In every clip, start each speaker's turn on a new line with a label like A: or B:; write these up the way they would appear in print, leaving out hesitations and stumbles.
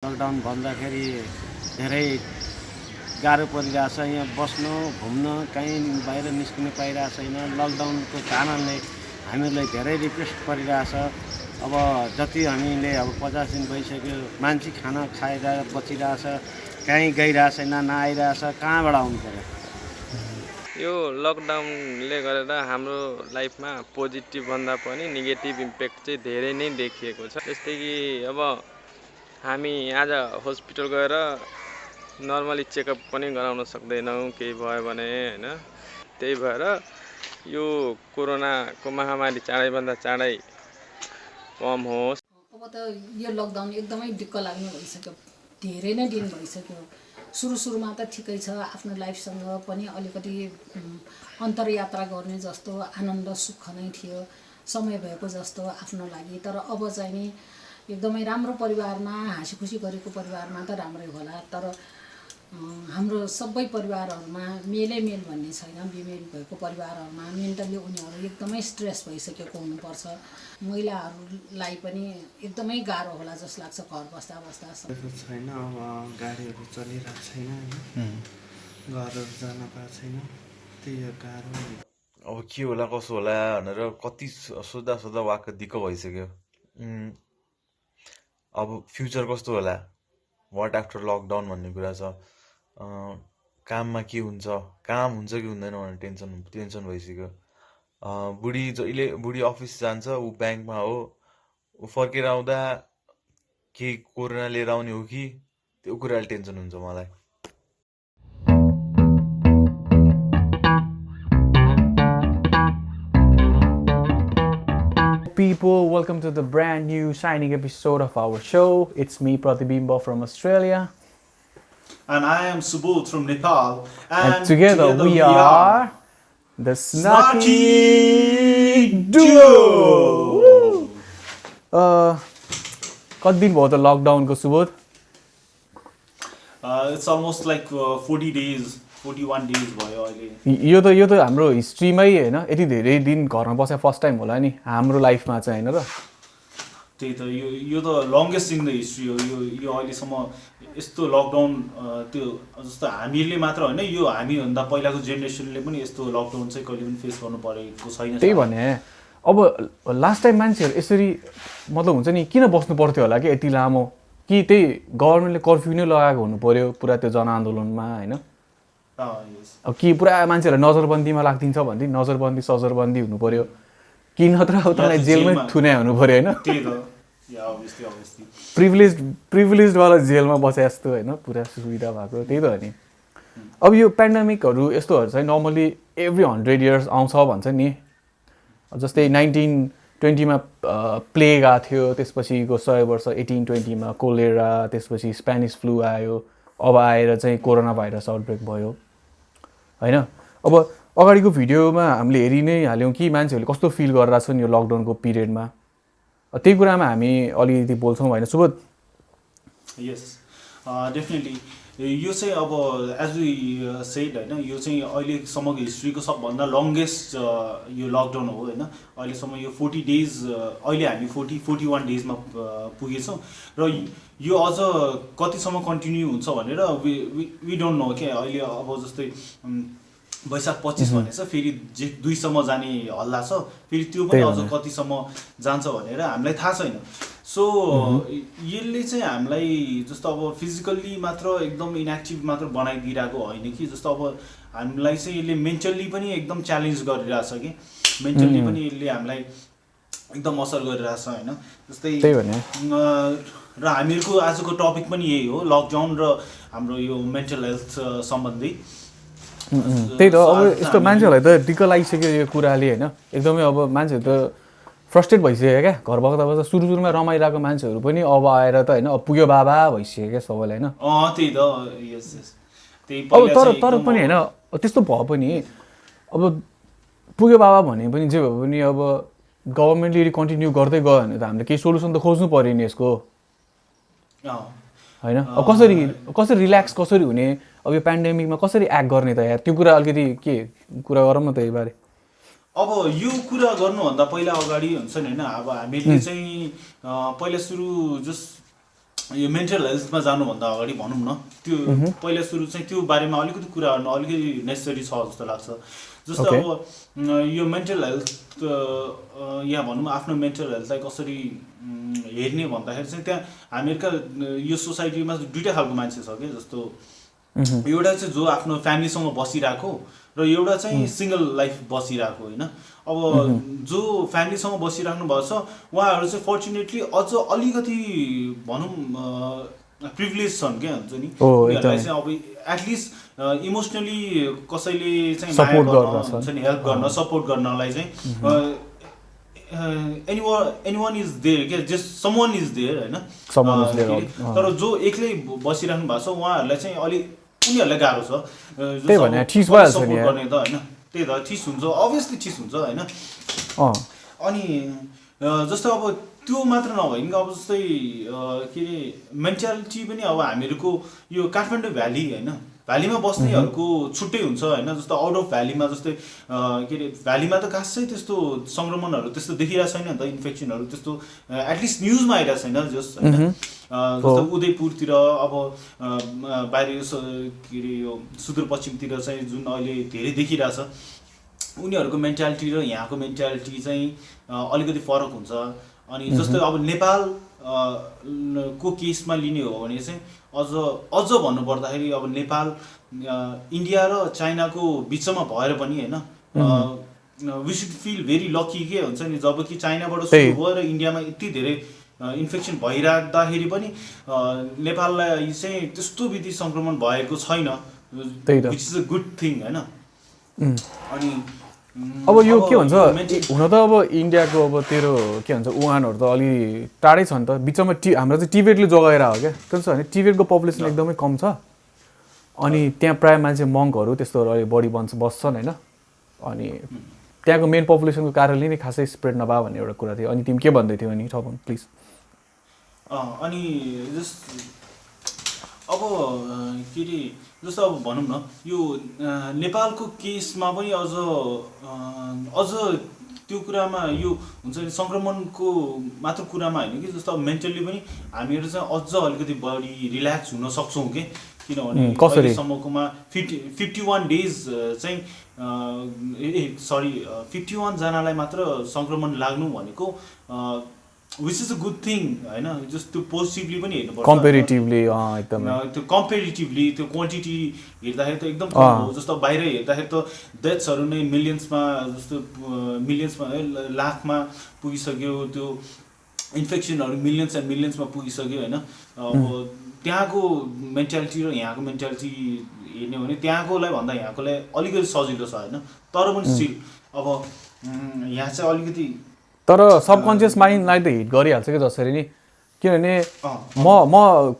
A: Lockdown भन्दाखेरि धेरै गाह्रो परिरहेछ। यहाँ बस्नु घुम्न कहीँ बाहिर निस्किनु पाइरहेको छैन। लकडाउनको कारणले हामीहरूलाई धेरै रिक्वेस्ट परिरहेछ। अब जति हामीले अब 50 दिन भइसक्यो मान्छे खाना खाएर बचिरहेछ, कहीँ गइरहेको छैन, नआइरहेछ, कहाँबाट आउनु पर्यो।
B: यो लकडाउनले गरेर हाम्रो लाइफमा पोजिटिभ भन्दा पनि नेगेटिभ इम्प्याक्ट चाहिँ धेरै नै देखिएको छ। जस्तै कि अब हामी आज हस्पिटल गएर नर्मली चेकअप पनि गराउन सक्दैनौँ केही भयो भने होइन। त्यही भएर यो कोरोनाको महामारी चाँडैभन्दा चाँडै कम होस्।
C: अब त यो लकडाउन एकदमै दिक्क लाग्ने भइसक्यो, धेरै नै दिन भइसक्यो। सुरुमा त ठिकै छ, आफ्नो लाइफसँग पनि अलिकति अन्तरयात्रा गर्ने जस्तो आनन्द सुख नै थियो, समय भएको जस्तो आफ्नो लागि। तर अब चाहिँ नि एकदमै राम्रो परिवारमा हाँसी खुसी गरेको परिवारमा त राम्रै होला, तर हाम्रो सबै परिवारहरूमा मेल भन्ने छैन। बिमेल भएको परिवारहरूमा मेन्टली उनीहरू एकदमै स्ट्रेस भइसकेको हुनुपर्छ। महिलाहरूलाई पनि एकदमै गाह्रो होला जस्तो लाग्छ घर बस्दा
A: छैन। अब गाडीहरू चलिरहेको छैन होइन, घरहरू जान पाएको छैन, त्यही हो गाह्रो।
D: अब के होला कसो होला भनेर कति सोच्दा वाक्क दिक्क भइसक्यो। अब फ्युचर कस्तो होला, वाट आफ्टर लकडाउन भन्ने कुरा छ। काममा के हुन्छ, काम हुन्छ कि हुँदैन भनेर टेन्सन भइसक्यो। बुढी अफिस जान्छ, ऊ ब्याङ्कमा हो, ऊ फर्केर आउँदा के कोरोना लिएर आउने हो कि, त्यो कुराले टेन्सन हुन्छ मलाई।
E: People, welcome to the brand new shining episode of our show. It's me, Pratibimba from Australia.
F: And I am Subodh from Nepal.
E: And together we are the Snarky Duo. कति दिन भयो त लकडाउनको Subodh?
F: It's almost like 40 days, 41 days भयो अहिले।
E: यो त हाम्रो हिस्ट्रीमै हैन, यति धेरै दिन घरमा बसे फर्स्ट टाइम होला नि हाम्रो लाइफमा चाहिँ हैन र।
F: त्यही त यो त लङ्गेस्ट इन द हिस्ट्री हो। यो अहिलेसम्म यस्तो लकडाउन त्यो जस्तो हामीले मात्र होइन, यो हामीभन्दा पहिलाको जेनेरेसनले पनि यस्तो लकडाउन चाहिँ कहिले पनि फेस गर्नु परेको छैन।
E: त्यही भने अब लास्ट टाइम मान्छेहरू यसरी मतलब हुन्छ नि किन बस्नु पर्थ्यो होला कि यति लामो, कि त्यही गभर्मेन्टले कर्फ्यू नै लगाएको हुनु पर्यो पुरा त्यो जनआन्दोलनमा होइन। अब कि पुरा मान्छेहरूलाई नजरबन्दीमा लाग्दिन्छ भन्दै नजरबन्दी सजरबन्दी हुनु पर्यो कि नत्र अब तपाईँलाई जेलमै थुने हुनु पर्यो होइन। प्रिभिलेजवाला जेलमा बसे जस्तो होइन, पुरा सुविधा भएको त्यही त हो नि। अब यो पेन्डेमिकहरू यस्तोहरू चाहिँ नर्मली एभ्री 100 years आउँछ भन्छ नि। जस्तै 1920 प्लेग आएको थियो, त्यसपछिको 100 वर्ष 1820 कोलेरा, त्यसपछि स्पेनिस फ्लू आयो, अब आएर चाहिँ कोरोना भाइरस आउटब्रेक भयो होइन। अब अगाडिको भिडियोमा हामीले हेरि नै हाल्यौँ कि मान्छेहरूले कस्तो फिल गरिरहेको छन् यो लकडाउनको पिरियडमा। त्यही कुरामा हामी अलिकति बोल्छौँ होइन सुबोध?
F: यस डेफिनेटली यो चाहिँ अब एज वी सेड होइन, यो चाहिँ अहिलेसम्मको हिस्ट्रीको सबभन्दा लङ्गेस्ट यो लकडाउन हो होइन। अहिलेसम्म यो 40 days, अहिले हामी 41 daysमा पुगेछौँ र यो अझ कतिसम्म कन्टिन्यू हुन्छ भनेर वी डोन्ट नो क्या। अहिले अब जस्तै वैशाख 25 भनेछ, फेरि 2सम्म जाने हल्ला छ, फेरि त्यो पनि अझ कतिसम्म जान्छ भनेर हामीलाई थाहा छैन। सो यसले चाहिँ हामीलाई जस्तो अब फिजिकल्ली मात्र एकदम इनएक्टिभ मात्र बनाइदिइरहेको होइन कि, जस्तो अब हामीलाई चाहिँ यसले मेन्टल्ली पनि एकदम च्यालेन्ज गरिरहेछ कि, मेन्टल्ली पनि यसले हामीलाई एकदम असर गरिरहेछ होइन। जस्तै र हामीहरूको आजको टपिक पनि यही हो, लकडाउन र हाम्रो यो मेन्टल हेल्थ सम्बन्धी।
E: त्यही त अब यस्तो मान्छेहरूलाई त दिक्क लागिसक्यो यो कुराले होइन, एकदमै। अब मान्छेहरू त फ्रस्ट्रेट भइसक्यो क्या, घर बस्दा सुरुमा रमाइरहेको मान्छेहरू पनि अब आएर त होइन अब पुग्यो बाबा भइसक्यो क्या सबैलाई होइन।
F: त्यही त यस त्यही।
E: अब तर पनि होइन त्यस्तो भयो पनि, अब पुग्यो बाबा भने पनि जे भए पनि अब गभर्मेन्टले कन्टिन्यू गर्दै गयो भने त हामीले केही सोल्युसन त खोज्नु पऱ्यो नि यसको होइन। अब कसरी रिल्याक्स कसरी हुने, अब यो पेन्डेमिकमा कसरी एक्ट गर्ने त यार, त्यो कुरा अलिकति के कुरा गरौँ न त यो बारे।
F: अब यो कुरा गर्नुभन्दा पहिला अगाडि हुन्छ नि होइन, अब हामीले चाहिँ पहिला सुरु यो मेन्टल हेल्थमा जानुभन्दा अगाडि भनौँ न त्यो पहिला सुरु चाहिँ त्यो बारेमा अलिकति कुरा गर्नु अलिकति नेसेसरी छ जस्तो लाग्छ। जस्तो अब यो मेन्टल हेल्थ यहाँ भनौँ आफ्नो मेन्टल हेल्थलाई कसरी हेर्ने भन्दाखेरि चाहिँ त्यहाँ हामीहरूका यो सोसाइटीमा दुईवटा खालको मान्छे छ क्या। जस्तो एउटा चाहिँ जो आफ्नो फ्यामिलीसँग बसिरहेको र एउटा चाहिँ सिङ्गल लाइफ बसिरहेको होइन। अब जो फ्यामिलीसँग बसिराख्नु भएको छ उहाँहरू चाहिँ फर्चुनेटली अझ अलिकति भनौँ प्रिभिलेज छन् क्या हुन्छ नि। उनीहरूलाई चाहिँ अब एटलिस्ट इमोसनली कसैले चाहिँ माया गर्न हुन्छ नि हेल्प गर्न सपोर्ट गर्नलाई चाहिँ anyone is there क्या जस्ट someone is there होइन। तर जो एक्लै बसिराख्नु भएको छ उहाँहरूलाई चाहिँ अलिक उनीहरूलाई गाह्रो छ सपोर्ट गर्ने त होइन। त्यही त ठिस हुन्छ अभियसली ठिस हुन्छ होइन। अनि जस्तो अब त्यो मात्र नभइकन अब जस्तै के अरे मेन्टालिटी पनि अब हामीहरूको यो काठमाडौँ भ्याली होइन भ्यालीमा बस्नेहरूको छुट्टै हुन्छ होइन। जस्तो आउट अफ भ्यालीमा जस्तै के अरे भ्यालीमा त खासै त्यस्तो सङ्क्रमणहरू त्यस्तो देखिरहेको छैन नि त इन्फेक्सनहरू त्यस्तो एटलिस्ट न्युजमा आइरहेको छैन जस होइन। जस्तो उदयपुरतिर अब बाहिर के अरे यो सुदूरपश्चिमतिर चाहिँ जुन अहिले धेरै देखिरहेछ उनीहरूको मेन्टालिटी र यहाँको मेन्टालिटी चाहिँ अलिकति फरक हुन्छ। अनि जस्तै अब नेपाल को केसमा लिने हो भने चाहिँ अझ भन्नुपर्दाखेरि अब नेपाल इन्डिया र चाइनाको बिचमा भएर पनि होइन we should feel very lucky के हुन्छ नि। जब कि चाइनाबाट सुरु भयो र इन्डियामा यति धेरै इन्फेक्सन भइराख्दाखेरि पनि नेपाललाई चाहिँ त्यस्तो विधि सङ्क्रमण भएको छैन which is a good thing होइन। अनि
E: अब यो के भन्छ हुन त अब इन्डियाको अब तेरो के भन्छ वुहानहरू त अलि टाढै छ नि त बिचमा हाम्रो चाहिँ टिबेटले जोगाएर हो क्या। त्यस्तो छ भने टिबेटको पपुलेसन एकदमै कम छ अनि त्यहाँ प्रायः मान्छे मङ्कहरू त्यस्तोहरू अलिक बढी बस्छन् होइन। अनि त्यहाँको मेन पपुलेसनको कारणले नै खासै स्प्रेड नभए भन्ने एउटा कुरा थियो। अनि तिमी के भन्दै थियौ अनि ठपन प्लिज।
F: अनि अब के अरे जस्तो अब भनौँ न यो नेपालको केसमा पनि अझ त्यो कुरामा यो हुन्छ नि सङ्क्रमणको मात्र कुरामा होइन कि जस्तो अब मेन्टल्ली पनि हामीहरू चाहिँ अझ अलिकति बढी रिल्याक्स हुन सक्छौँ कि किनभने अहिलेसम्मकोमा 51 डेज चाहिँ 51 जनालाई मात्र सङ्क्रमण लाग्नु भनेको which is a good thing होइन। जस्ट त्यो पोजिटिभली पनि हेर्नुपर्छ
E: कम्पेरिटिभली एकदम
F: त्यो कम्पेरिटिभली त्यो क्वान्टिटी हेर्दाखेरि त एकदम कम हो। जस्तो बाहिर हेर्दाखेरि त डेथ्सहरू नै मिलियन्समा जस्तो मिलियन्समा लाखमा पुगिसक्यो त्यो इन्फेक्सनहरू मिलियन्स एन्ड मिलियन्समा पुगिसक्यो होइन। अब त्यहाँको मेन्टालिटी र यहाँको मेन्टालिटी हेर्ने हो भने त्यहाँकोलाई भन्दा यहाँकोलाई अलिकति सजिलो छ होइन। तर पनि स्टिल अब यहाँ चाहिँ अलिकति
E: तर सबकन्सियस माइन्डलाई त हिट गरिहाल्छ कि जसरी नि किनभने म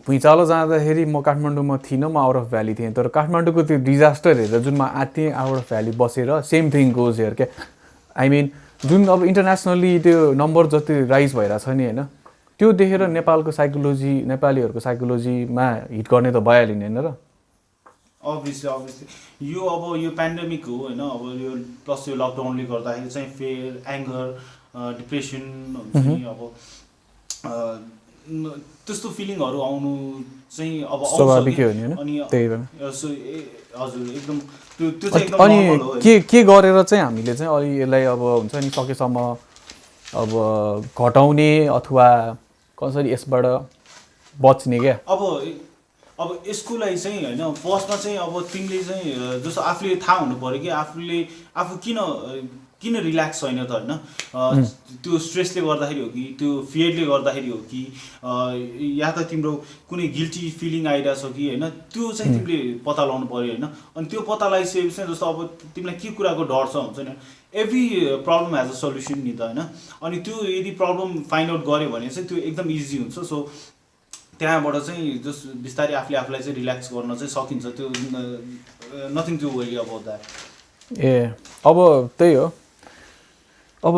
E: भुइँचालो जाँदाखेरि म काठमाडौँमा थिइनँ म आउट अफ भ्याली थिएँ तर काठमाडौँको त्यो डिजास्टर हेरेर जुन म आएको आउट अफ भ्याली बसेर सेम थिङ गोज हेयर क्या। आई मिन जुन अब इन्टरनेसनल्ली त्यो नम्बर जति राइज भइरहेछ नि होइन त्यो देखेर नेपालको साइकोलोजी नेपालीहरूको साइकोलोजीमा हिट गर्ने त भइहाल्यो नि होइन र।
F: अभियसली यो अब यो पेन्डेमिक हो होइन। अब यो प्लस यो लकडाउनले गर्दाखेरि चाहिँ फेयर एङ्गर डिप्रेसन हुन्छ नि अब त्यस्तो फिलिङहरू आउनु चाहिँ अब
E: स्वाभाविकै हो नि होइन। त्यही भएर
F: हजुर एकदम त्यो चाहिँ एकदम
E: अनि के गरेर चाहिँ हामीले चाहिँ अलि यसलाई अब हुन्छ नि सकेसम्म अब घटाउने अथवा कसरी यसबाट बच्ने क्या।
F: अब यसको लागि चाहिँ होइन फर्स्टमा चाहिँ अब तिमीले चाहिँ जस्तो आफूले थाहा हुनु पऱ्यो कि आफू किन रिल्याक्स छैन त होइन। त्यो स्ट्रेसले गर्दाखेरि हो कि त्यो फियरले गर्दाखेरि हो कि या त तिम्रो कुनै गिल्टी फिलिङ आइरहेछ कि होइन त्यो चाहिँ तिमीले पत्ता लगाउनु पऱ्यो होइन। अनि त्यो पत्ता लगाइसकेपछि चाहिँ जस्तो अब तिमीलाई के कुराको डर छ हुन्छ नि every problem has a solution नि त होइन। अनि त्यो यदि प्रब्लम फाइन्ड आउट गऱ्यो भने चाहिँ त्यो एकदम इजी हुन्छ। सो त्यहाँबाट चाहिँ जस्ट बिस्तारै आफूलाई चाहिँ रिल्याक्स गर्न चाहिँ सकिन्छ। त्यो nothing to worry about that.
E: ए अब त्यही हो अब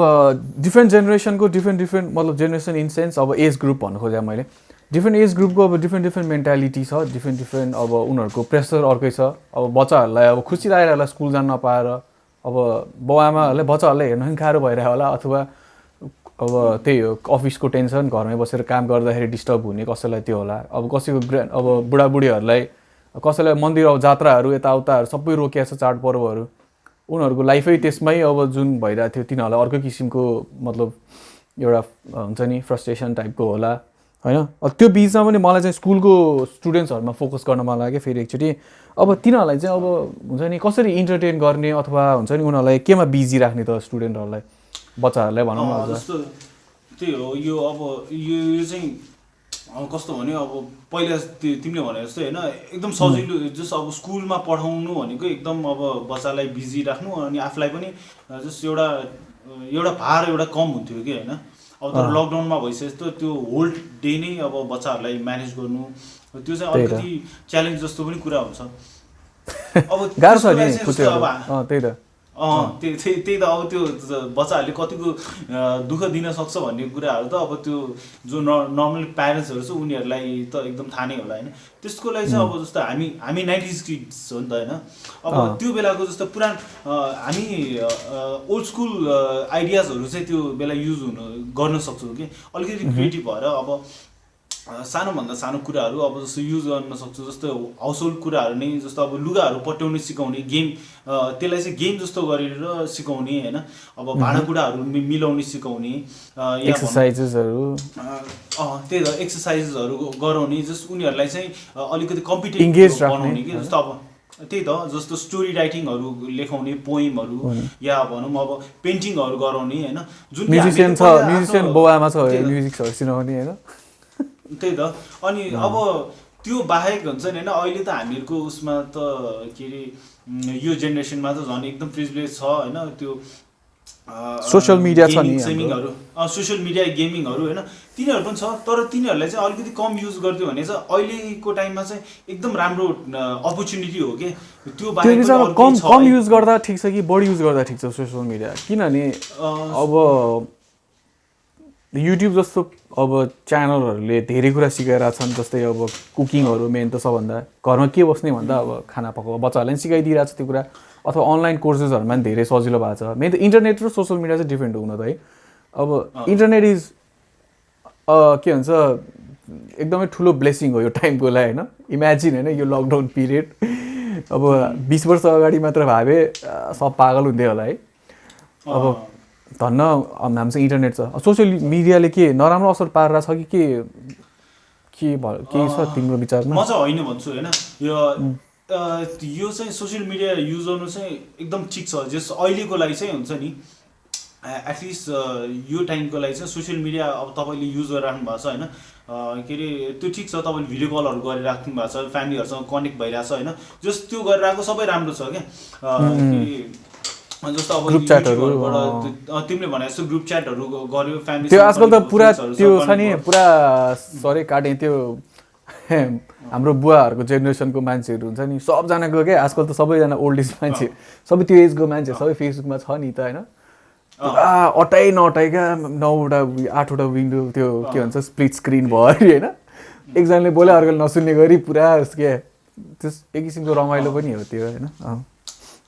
E: डिफ्रेन्ट जेनेरेसनको डिफ्रेन्ट मतलब जेनेरेसन इन सेन्स अब एज ग्रुप भन्नु खोजेँ मैले डिफ्रेन्ट एज ग्रुपको अब डिफ्रेन्ट मेन्टालिटी छ डिफ्रेन्ट अब उनीहरूको प्रेसर अर्कै छ। अब बच्चाहरूलाई अब खुसी लागेर होला स्कुल जान नपाएर अब बाउ आमाहरूले बच्चाहरूलाई हेर्न पनि गाह्रो भइरहेको होला अथवा अब त्यही हो अफिसको टेन्सन घरमै बसेर काम गर्दाखेरि डिस्टर्ब हुने कसैलाई त्यो होला अब कसैको अब बुढाबुढीहरूलाई कसैलाई मन्दिर अब जात्राहरू यताउताहरू सबै रोकिएको छ चाडपर्वहरू उनीहरूको लाइफै त्यसमै अब जुन भइरहेको थियो तिनीहरूलाई अर्कै किसिमको मतलब एउटा हुन्छ नि फ्रस्ट्रेसन टाइपको होला होइन त्यो बिचमा पनि मलाई चाहिँ स्कुलको स्टुडेन्ट्सहरूमा फोकस गर्न मन लाग्यो फेरि एकचोटि अब तिनीहरूलाई चाहिँ अब हुन्छ नि कसरी इन्टरटेन गर्ने अथवा हुन्छ नि उनीहरूलाई केमा बिजी राख्ने त स्टुडेन्टहरूलाई बच्चाहरूलाई भनौँ न
F: जस्तो त्यही हो यो अब यो चाहिँ कस्तो भन्यो अब पहिला तिमीले भने जस्तै होइन एकदम सजिलो जस्ट अब स्कुलमा पठाउनु भनेको एकदम अब बच्चालाई बिजी राख्नु अनि आफूलाई पनि जस्ट एउटा भार एउटा कम हुन्थ्यो कि होइन अब तर लकडाउनमा भइसक्यो त्यो होल डे नै अब बच्चाहरूलाई म्यानेज गर्नु त्यो चाहिँ अलिकति च्यालेन्ज जस्तो पनि कुरा हुन्छ अब
E: गाह्रो छ नि त्यही त
F: त्यही त अब त्यो बच्चाहरूले कतिको दुःख दिन सक्छ भन्ने कुराहरू त अब त्यो जो नर्मल प्यारेन्ट्सहरू छ उनीहरूलाई त एकदम थाहा नै होला होइन त्यसको लागि चाहिँ अब जस्तो हामी 90s किड्स हो नि त होइन अब त्यो बेलाको जस्तो पुरानो हामी ओल्ड स्कुल आइडियाजहरू चाहिँ त्यो बेला युज गर्न सक्छौँ कि अलिकति क्रिएटिभ भएर अब सानोभन्दा सानो कुराहरू अब जस्तो युज गर्न सक्छु जस्तो हाउस होल्ड कुराहरू नै जस्तो अब लुगाहरू पट्याउने सिकाउने गेम त्यसलाई चाहिँ गेम जस्तो गरेर सिकाउने होइन अब भाँडाकुँडाहरू मिलाउने सिकाउने
E: एक्सर्साइजेसहरू
F: त्यही त एक्सर्साइजेसहरू गराउने जस्ट उनीहरूलाई चाहिँ अलिकति कम्पिटेटिभ बनाउने कि जस्तो अब त्यही त जस्तो स्टोरी राइटिङहरू लेखाउने पोइमहरू या भनौँ अब पेन्टिङहरू गराउने होइन जुन
E: म्युजिसियन बाउआमा छ म्युजिक्सहरू सिकाउने होइन
F: त्यही त अनि अब त्यो बाहेक हुन्छ नि होइन अहिले त हामीहरूको उसमा त के अरे यो जेनेरेसनमा त झन् एकदम प्रिभिलेज छ होइन त्यो
E: सोसियल मिडिया छ नि
F: गेमिङहरू सोसियल मिडिया गेमिङहरू होइन तिनीहरू पनि छ तर तिनीहरूलाई चाहिँ अलिकति कम युज गरिदियो भने चाहिँ अहिलेको टाइममा चाहिँ एकदम राम्रो अपर्च्युनिटी हो कि त्यो बाहेक
E: कम युज गर्दा ठिक छ कि बढी युज गर्दा ठिक छ सोसियल मिडिया किनभने अब युट्युब जस्तो अब च्यानलहरूले धेरै कुरा सिकाइरहेको छन् जस्तै अब कुकिङहरू मेन त सबभन्दा घरमा के बस्ने भन्दा अब खाना पकाउ बच्चाहरूलाई पनि सिकाइदिइरहेको छ त्यो कुरा अथवा अनलाइन कोर्सेसहरूमा पनि धेरै सजिलो भएको छ मेन त इन्टरनेट र सोसियल मिडिया चाहिँ डिफ्रेन्ट हुन त है अब इन्टरनेट इज के भन्छ एकदमै ठुलो ब्लेसिङ हो यो टाइमको लागि होइन इमेजिन होइन यो लकडाउन पिरियड अब 20 वर्ष अगाडि मात्र भावे सब पागल हुन्थ्यो होला है अब धन्न हामीसँग इन्टरनेट छ सोसियल मिडियाले के नराम्रो असर पारेर छ कि के छ तिम्रो विचारमा
F: म चाहिँ होइन भन्छु होइन यो चाहिँ सोसियल मिडिया युज गर्नु चाहिँ एकदम ठिक छ जस अहिलेको लागि चाहिँ हुन्छ नि एटलिस्ट यो टाइमको लागि चाहिँ सोसियल मिडिया अब तपाईँले युज गरिराख्नु भएको छ होइन के अरे त्यो ठिक छ तपाईँले भिडियो कलहरू गरिराख्नु भएको छ फ्यामिलीहरूसँग कनेक्ट भइरहेको छ होइन जस्ट त्यो गरिरहेको सबै राम्रो छ क्या जस्तो अब
E: ग्रुप च्याटहरू
F: तिमीले भने जस्तो ग्रुप च्याटहरू गर्यो फ्यामिली
E: त्यो आजकल त पुरा त्यो छ नि पुरा सरी काटेँ त्यो हाम्रो बुवाहरूको जेनेरेसनको मान्छेहरू हुन्छ नि सबजनाको क्या आजकल त सबैजना ओल्ड एज मान्छे सबै त्यो एजको मान्छे सबै फेसबुकमा छ नि त होइन पुरा अटाइ नअटाइका 9वटा 8वटा विन्डो त्यो के भन्छ स्प्लिट स्क्रिन भयो अरे होइन एकजनाले बोल्यो अर्कोले नसुन्ने गरी पुरा के त्यस एक किसिमको रमाइलो पनि हो त्यो होइन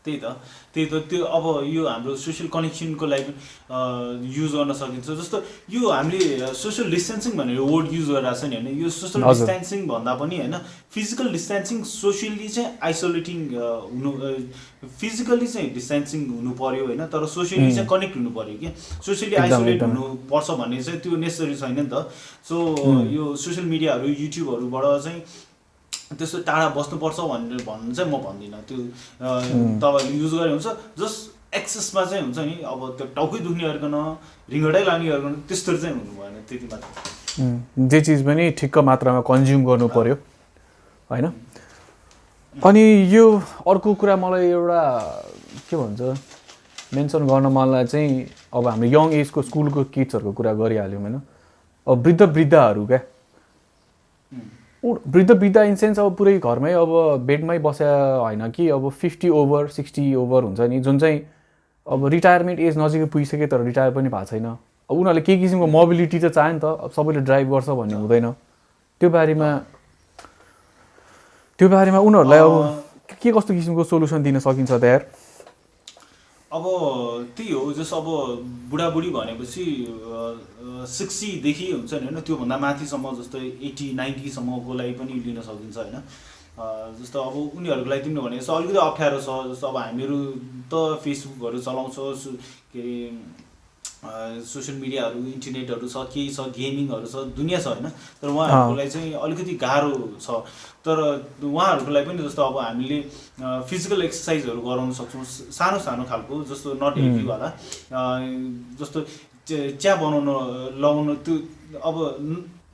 F: त्यही त त्यो अब यो हाम्रो सोसियल कनेक्सनको लागि युज गर्न सकिन्छ जस्तो यो हामीले सोसियल डिस्टेन्सिङ भनेर वर्ड युज गरिरहेको छ नि होइन यो सोसियल डिस्टेन्सिङ भन्दा पनि होइन फिजिकल डिस्टेन्सिङ सोसियली चाहिँ आइसोलेटिङ हुनु फिजिकली चाहिँ डिस्टेन्सिङ हुनु पर्यो होइन तर सोसियली चाहिँ कनेक्ट हुनु पर्यो कि सोसियली आइसोलेट हुनुपर्छ भन्ने चाहिँ त्यो नेसेसरी छैन नि त सो यो सोसियल मिडियाहरू युट्युबहरूबाट चाहिँ त्यस्तो टाढा बस्नुपर्छ भनेर भन्नु चाहिँ म भन्दिनँ त्यो तपाईँहरूले युज गरे हुन्छ जस्ट एक्सेसमा चाहिँ हुन्छ नि अब त्यो टाउकै दुख्ने गरिकन रिङ्गटै लाने गरिकन त्यस्तो चाहिँ हुनु भएन त्यति मात्र
E: जे चिज पनि ठिक्क मात्रामा कन्ज्युम गर्नु पर्यो होइन अनि यो अर्को कुरा मलाई एउटा के भन्छ मेन्सन गर्न मलाई चाहिँ अब हाम्रो यङ एजको स्कुलको किड्सहरूको कुरा गरिहाल्यौँ होइन अब वृद्धहरू क्या वृद्ध इन सेन्स अब पुरै घरमै अब बेडमै बस्या होइन कि अब 50 ओभर 60 ओभर हुन्छ नि जुन चाहिँ अब रिटायरमेन्ट एज नजिकै पुगिसक्यो तर रिटायर पनि भएको छैन अब उनीहरूले के किसिमको मोबिलिटी त चाह्यो नि त अब सबैले ड्राइभ गर्छ भन्ने हुँदैन त्यो बारेमा उनीहरूलाई अब के कस्तो किसिमको सोल्युसन दिन सकिन्छ त यार
F: अब त्यही हो जस्तो अब बुढाबुढी भनेपछि 60देखि हुन्छ नि होइन, त्योभन्दा माथिसम्म जस्तो 80-90सम्मकोलाई पनि लिन सकिन्छ होइन। जस्तो अब उनीहरूको लागि तिमीले भने जस्तो अलिकति अप्ठ्यारो छ। जस्तो अब हामीहरू त फेसबुकहरू चलाउँछौँ, के अरे सोसियल मिडियाहरू, इन्टरनेटहरू छ, केही छ, गेमिङहरू छ, दुनियाँ छ होइन। तर उहाँहरूको लागि चाहिँ अलिकति गाह्रो छ। तर उहाँहरूको लागि पनि जस्तो अब हामीले फिजिकल एक्सर्साइजहरू गराउन सक्छौँ, सानो सानो खालको, जस्तो नट हेभीवाला। जस्तो चिया बनाउन लगाउन, त्यो अब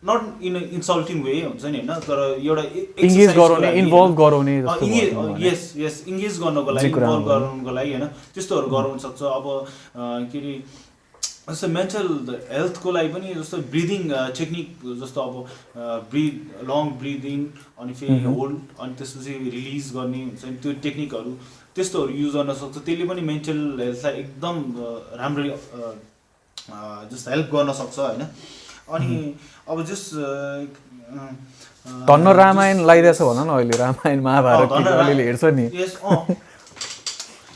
F: नट इन इन्सल्टिङ वे हुन्छ नि होइन, तर एउटा
E: इन्गेज गराउने, इन्भल्भ गराउने जस्तो
F: यस इन्गेज गर्नको लागि, इन्भल्भ गराउनको लागि होइन, त्यस्तोहरू गराउन सक्छ। अब के अरे जस्तो मेन्टल हेल्थको लागि पनि जस्तो ब्रिदिङ टेक्निक, जस्तो अब लङ ब्रिदिङ अनि फेरि होल्ड अनि त्यसपछि रिलिज गर्ने हुन्छ नि, त्यो टेक्निकहरू त्यस्तोहरू युज गर्न सक्छ। त्यसले पनि मेन्टल हेल्थलाई एकदम राम्ररी जस्तो हेल्प गर्न सक्छ होइन। अनि अब जस
E: धन्न रामायण लगाइरहेछ भन न अहिले, रामायण महाभारत अलिअलि हेर्छ नि।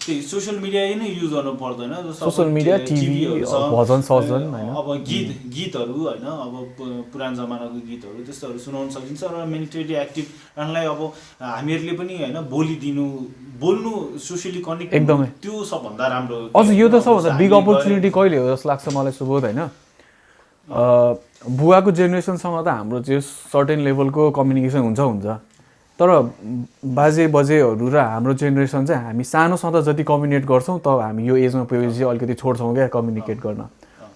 F: त्यही सोसियल मिडिया नै युज गर्नु पर्दैन, जस्तो
E: सोसियल मिडिया, टिभी, भजन सजन होइन,
F: अब गीतहरू होइन, अब पुरानो जमानाको गीतहरू त्यस्तोहरू सुनाउन सकिन्छ। र मेन्टली एक्टिभ रहनलाई अब हामीहरूले पनि होइन बोल्नु सोसियली कनेक्ट
E: एकदमै
F: त्यो सबभन्दा राम्रो।
E: अझ यो त सबभन्दा बिग अपर्च्युनिटी कहिले हो जस्तो लाग्छ मलाई सुबोध होइन। बुवाको जेनेरेसनसँग त हाम्रो चाहिँ सर्टेन लेभलको कम्युनिकेसन हुन्छ, तर बाजे बजेहरू र हाम्रो जेनेरेसन चाहिँ हामी सानो सदा जति कम्युनिकेट गर्छौँ त हामी यो एजमा पुगेपछि अलिकति छोड्छौँ क्या कम्युनिकेट गर्न।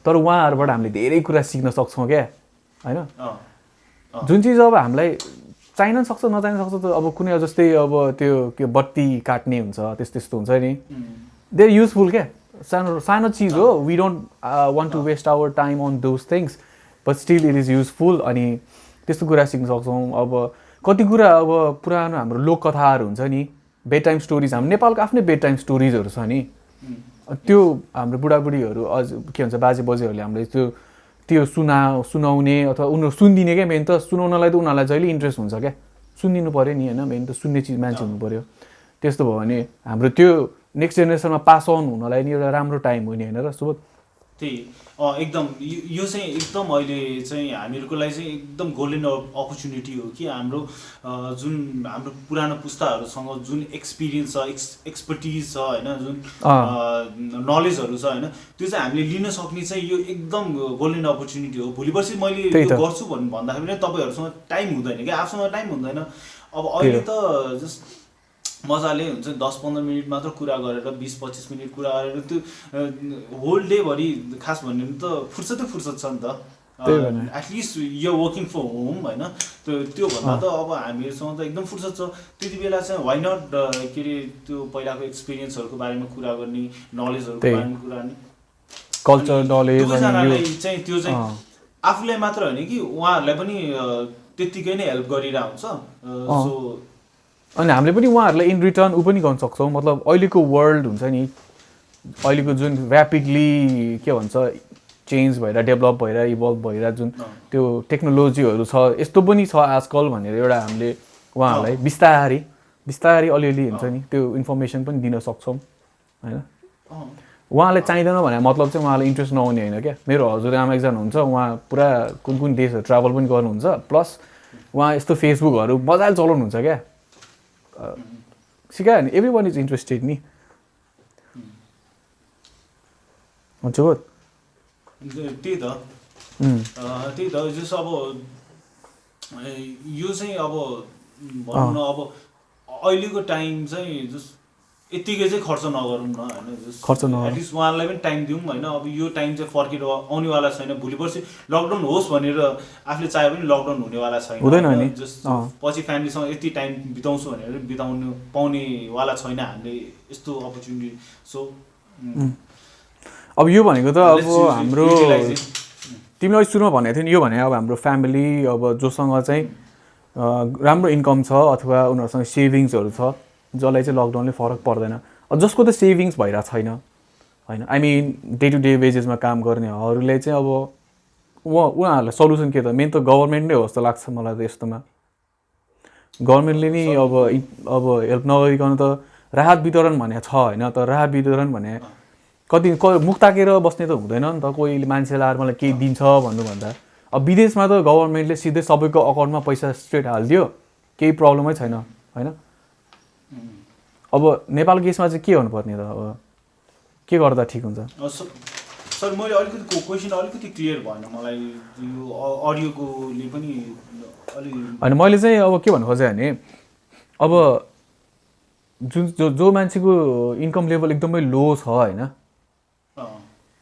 E: तर उहाँहरूबाट हामीले धेरै कुरा सिक्न सक्छौँ क्या होइन। जुन चिज अब हामीलाई चाहिन सक्छ नचाहिन सक्छ, त अब कुनै जस्तै अब त्यो के बत्ती काट्ने हुन्छ त्यस्तो हुन्छ नि, दे आर युजफुल क्या, सानो सानो चिज हो। We don't want to waste our time on those things, but still it is useful. अनि त्यस्तो कुरा सिक्न सक्छौँ। अब कति कुरा अब पुरानो हाम्रो लोककथाहरू हुन्छ नि, बेड टाइम स्टोरिज, हाम्रो नेपालको आफ्नै बेड टाइम स्टोरिजहरू छ नि, त्यो हाम्रो बुढाबुढीहरू अझ के भन्छ बाजे बजेहरूले हामीले त्यो सुनाउने अथवा उनीहरू सुनिदिने क्या। मेन त सुनाउनलाई त उनीहरूलाई जहिले इन्ट्रेस्ट हुन्छ क्या, सुनिदिनु पऱ्यो नि होइन, मेन त सुन्ने चिज मान्छे हुनु पऱ्यो। त्यस्तो भयो भने हाम्रो त्यो नेक्स्ट जेनेरेसनमा पास अन हुनलाई नि एउटा राम्रो टाइम हो नि होइन र सुबोध।
F: त्यही एकदम यो चाहिँ एकदम अहिले चाहिँ हामीहरूको लागि चाहिँ एकदम गोल्डन अपर्च्युनिटी हो कि हाम्रो जुन हाम्रो पुरानो पुस्ताहरूसँग जुन एक्सपिरियन्स छ, एक्सपर्टिज छ होइन, जुन नलेजहरू छ होइन, त्यो चाहिँ हामीले लिन सक्ने चाहिँ यो एकदम गोल्डन अपर्च्युनिटी हो। भोलि पर्सि मैले यो गर्छु भन्दाखेरि नै तपाईँहरूसँग टाइम हुँदैन क्या, आफूसँग टाइम हुँदैन। अब अहिले त जस्ट मजाले हुन्छ 10-15 मिनट मात्र कुरा गरेर 20-25 मिनट कुरा गरेर त्यो होल डेभरि खास भन्ने त फुर्सद छ नि त। एटलिस्ट यो वर्किङ फर होम होइन, त्यो भन्दा त अब हामीहरूसँग त एकदम फुर्सद छ। त्यति बेला चाहिँ वाइ नट के अरे त्यो पहिलाको एक्सपिरियन्सहरूको बारेमा कुरा गर्ने, नलेजहरूको बारेमा कुरा गर्ने,
E: कल्चर नलेज
F: चाहिँ त्यो चाहिँ आफूलाई मात्र होइन कि उहाँहरूलाई पनि त्यत्तिकै नै हेल्प गरिरहेको हुन्छ। सो
E: अनि हामीले पनि उहाँहरूलाई इन रिटर्न पनि गर्न सक्छौँ। मतलब अहिलेको वर्ल्ड हुन्छ नि, अहिलेको जुन ऱ्यापिडली के भन्छ चेन्ज भएर डेभलप भएर इभल्भ भएर जुन त्यो टेक्नोलोजीहरू छ, यस्तो पनि छ आजकल भनेर एउटा हामीले उहाँहरूलाई बिस्तारै अलिअलि हुन्छ नि त्यो इन्फर्मेसन पनि दिन सक्छौँ होइन। उहाँलाई चाहिँदैन भने मतलब चाहिँ उहाँलाई इन्ट्रेस्ट नहुने होइन क्या। मेरो हजुरआमा एकजना हुन्छ, उहाँ पुरा कुन देशहरू ट्राभल पनि गर्नुहुन्छ, प्लस उहाँ यस्तो फेसबुकहरू मजाले चलाउनुहुन्छ क्या। सिकायो भने एभ्री वान इज इन्ट्रेस्टेड नि हुन्छ हो।
F: त्यही त जस्तो अब यो चाहिँ अब भनौँ न, अब अहिलेको टाइम चाहिँ जस्ट यत्तिकै चाहिँ खर्च नगरौँ न होइन, एटलिस्ट उहाँलाई पनि टाइम दिउँ होइन। अब यो टाइम चाहिँ फर्केर आउनेवाला छैन, भोलि पर्सि लकडाउन होस् भनेर आफूले चाहे पनि लकडाउन हुनेवाला छैन। जस्ट पछि फ्यामिलीसँग यति टाइम बिताउँछु भनेर बिताउनु पाउनेवाला छैन हामीले यस्तो अपर्च्युनिटी। सो
E: अब यो भनेको त अब हाम्रो तिमीले अहिले सुरुमा भनेको थियौ नि, यो भने अब हाम्रो फ्यामिली अब जोसँग चाहिँ राम्रो इन्कम छ अथवा उनीहरूसँग सेभिङ्सहरू छ, जसलाई चाहिँ लकडाउनले फरक पर्दैन। जसको त सेभिङ्स भइरहेको छैन होइन, I mean day to day बेजेसमा काम गर्नेहरूले चाहिँ अब उहाँहरूलाई सल्युसन के त, मेन त गभर्मेन्ट नै हो जस्तो लाग्छ मलाई त। यस्तोमा गभर्मेन्टले नि अब हेल्प नगरिकन त राहत वितरण भने छ होइन, तर राहत वितरण भने कति मुख ताकेर बस्ने त हुँदैन नि त। कोही मान्छेलाई आएर मलाई केही दिन्छ भन्नुभन्दा अब विदेशमा त गभर्मेन्टले सिधै सबैको अकाउन्टमा पैसा स्ट्रेट हालिदियो, केही प्रब्लमै छैन होइन। अब नेपालको केसमा चाहिँ के गर्नुपर्ने त, अब के गर्दा ठिक हुन्छ?
F: सर मैले अलिकति क्वेसन अलिकति क्लियर भएन मलाई, यो अडियोकोले पनि अलि
E: होइन। मैले चाहिँ अब के भन्नु खोजेँ भने अब जो मान्छेको इन्कम लेभल एकदमै लो छ होइन,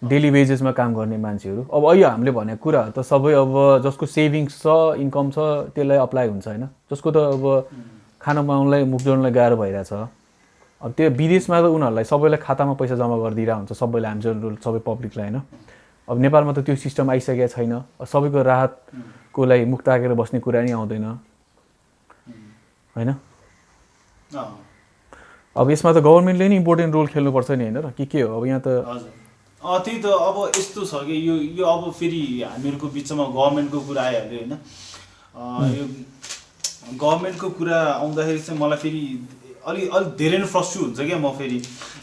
E: डेली वेजेसमा काम गर्ने मान्छेहरू, अब अहिले हामीले भनेको कुराहरू त सबै अब जसको सेभिङ्स छ, इन्कम छ त्यसलाई अप्लाई हुन्छ होइन। जसको त अब खाना बनाउनलाई, मुख जोड्नलाई गाह्रो भइरहेछ, अब त्यो विदेशमा त उनीहरूलाई सबैलाई खातामा पैसा जम्मा गरिदिरहेको हुन्छ, सबैलाई, हामी जनरल सबै पब्लिकलाई होइन। अब नेपालमा त त्यो सिस्टम आइसकेको छैन, सबैको राहतको लागि मुख ताकेर बस्ने कुरा नि आउँदैन होइन। अब यसमा त गभर्मेन्टले नि इम्पोर्टेन्ट रोल खेल्नुपर्छ नि होइन र, के हो अब यहाँ त।
F: हजुर त्यही त। अब यस्तो छ कि यो अब फेरि हामीहरूको बिचमा गभर्मेन्टको कुरा आइहाल्यो होइन। यो गभर्मेन्टको कुरा आउँदाखेरि चाहिँ मलाई फेरि अलिक धेरै नै फ्रस्ट्रेट हुन्छ क्या म फेरि।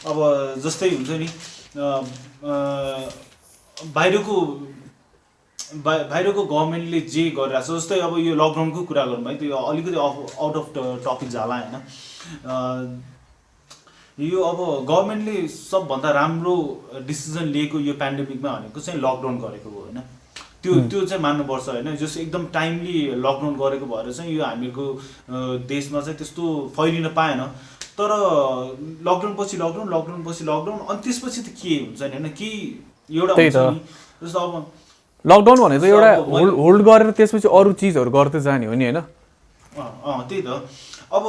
F: अब जस्तै हुन्छ नि बाहिरको गभर्मेन्टले जे गरिरहेको छ, जस्तै अब यो लकडाउनको कुरा गरौँ है, त्यो अलिकति आउट अफ टपिक जाला होइन। यो अब गभर्मेन्टले सबभन्दा राम्रो डिसिजन लिएको यो पेन्डेमिकमा भनेको चाहिँ लकडाउन गरेको हो होइन। त्यो चाहिँ मान्नुपर्छ होइन। जस एकदम टाइमली लकडाउन गरेको भएर चाहिँ यो हामीहरूको देशमा चाहिँ त्यस्तो फैलिन पाएन। तर लकडाउन पछि लकडाउन अनि त्यसपछि त के हुन्छ नि होइन, के एउटा हुन्छ नि जस्तो अब
E: लकडाउन भनेको एउटा होल्ड गरेर त्यसपछि अरू चिजहरू गर्दै जाने हो नि होइन।
F: त्यही त। अब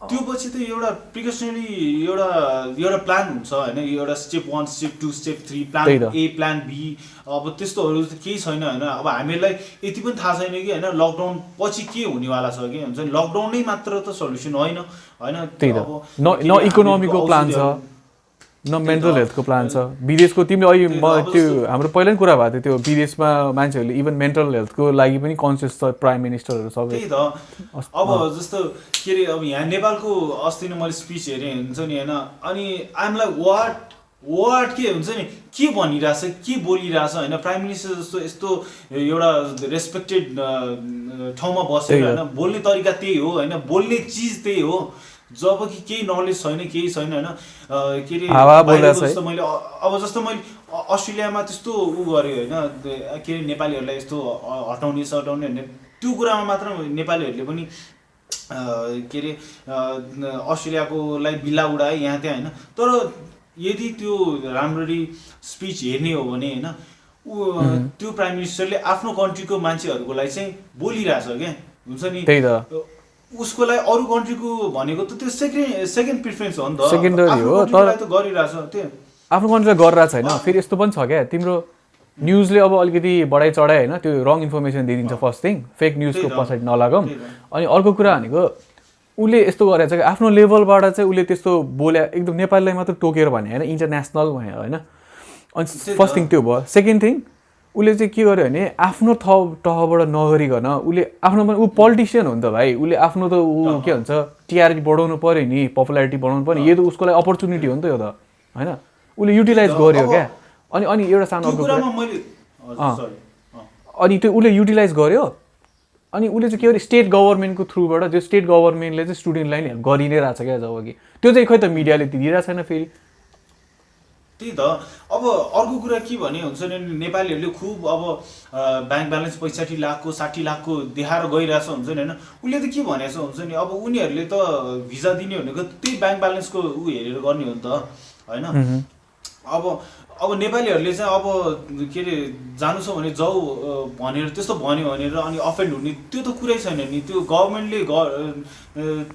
F: त्यो पछि त एउटा प्रिकसनरी एउटा प्लान हुन्छ होइन, एउटा step 1, step 2, step 3, plan A, plan B, अब त्यस्तोहरू त केही छैन होइन। अब हामीहरूलाई यति पनि थाहा छैन कि होइन लकडाउन पछि के हुनेवाला छ कि हुन्छ नि। लकडाउनै मात्र त सल्युसन होइन होइन।
E: न इकोनोमीको प्लान छ, न मेन्टल हेल्थको प्लान छ। विदेशको तिमीले अहिले त्यो हाम्रो पहिला नि कुरा भएको थियो, त्यो विदेशमा मान्छेहरूले इभन मेन्टल हेल्थको लागि पनि कन्सियस छ, प्राइम मिनिस्टरहरू सबै।
F: त्यही त। अब जस्तो के अरे अब यहाँ नेपालको अस्ति नै मैले स्पिच हेरेँ हुन्छ नि होइन, अनि आइएम लाइक वाट के हुन्छ नि, के भनिरहेछ, के बोलिरहेछ होइन। प्राइम मिनिस्टर जस्तो यस्तो एउटा रेस्पेक्टेड ठाउँमा बसेर होइन, बोल्ने तरिका त्यही हो होइन, बोल्ने चिज त्यही हो। जब कि केही नलेज छैन, केही छैन होइन। के अरे जस्तो मैले अस्ट्रेलियामा त्यस्तो गरेँ होइन, के अरे नेपालीहरूलाई यस्तो हटाउने भने त्यो कुरामा मात्र नेपालीहरूले पनि के अरे अस्ट्रेलियाको लागि बिल्ला उडाए यहाँ त्यहाँ होइन। तर यदि त्यो राम्ररी स्पिच हेर्ने हो भने होइन, त्यो प्राइम मिनिस्टरले आफ्नो कन्ट्रीको मान्छेहरूको लागि चाहिँ बोलिरहेछ क्या हुन्छ नि। उसको लागि अरू कन्ट्रीको भनेको त त्यो सेकेन्ड प्रिफरेन्स हो नि त,
E: सेकेन्डरी हो। तर
F: गरिरहेछ त्यो
E: आफ्नो कन्ट्रीलाई गरिरहेको छैन। फेरि यस्तो पनि छ क्या, तिम्रो न्युजले अब अलिकति बढाइ चढाइ होइन, त्यो रङ इन्फर्मेसन दिइदिन्छ फर्स्ट थिङ, फेक न्युजको पछाडि नलागौँ। अनि अर्को कुरा भनेको उसले यस्तो गरेको छ कि आफ्नो लेभलबाट चाहिँ उसले त्यस्तो बोल्या, एकदम नेपालीलाई मात्र टोकेर भने होइन, इन्टरनेसनल भने होइन। अनि फर्स्ट थिङ त्यो भयो। सेकेन्ड थिङ उसले चाहिँ के गर्यो भने आफ्नो तहबाट नगरिकन उसले आफ्नो, ऊ पोलिटिसियन हो नि त भाइ, उसले आफ्नो त ऊ के भन्छ टिआरपी बढाउनु पऱ्यो नि, पपुलारिटी बढाउनु पऱ्यो। यो त उसको लागि अपर्च्युनिटी हो नि त यो त होइन, उसले युटिलाइज गर्यो क्या। अनि एउटा सानो अर्को कुरा, अनि त्यो उसले युटिलाइज गर्यो। अनि उसले चाहिँ के गर्यो, स्टेट गभर्मेन्टको थ्रुबाट, जो स्टेट गभर्मेन्टले चाहिँ स्टुडेन्टलाई नि हेल्प गरि नै रहेछ क्या जब कि त्यो चाहिँ खै त मिडियाले दिइरहेको छैन फेरि।
F: त्यही त। अब अर्को कुरा के भने हुन्छ नि, नेपालीहरूले खुब अब ब्याङ्क ब्यालेन्स 65 लाखको 60 लाखको देखाएर गइरहेछ हुन्छ नि होइन। उसले त के भनेको हुन्छ नि, अब उनीहरूले त भिजा दिने भनेको त्यही ब्याङ्क ब्यालेन्सको ऊ हेरेर गर्ने हो नि त होइन। अब नेपालीहरूले चाहिँ अब के अरे जानु छ भने जाऊ भनेर त्यस्तो भन्यो भनेर अनि अफेन्ड हुने त्यो त कुरै छैन नि। त्यो गभर्मेन्टले